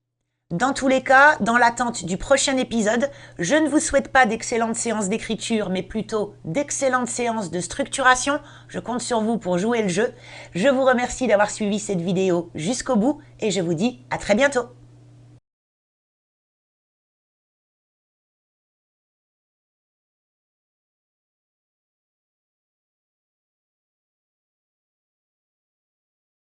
Speaker 1: Dans tous les cas, dans l'attente du prochain épisode, je ne vous souhaite pas d'excellentes séances d'écriture, mais plutôt d'excellentes séances de structuration. Je compte sur vous pour jouer le jeu. Je vous remercie d'avoir suivi cette vidéo jusqu'au bout et je vous dis à très bientôt.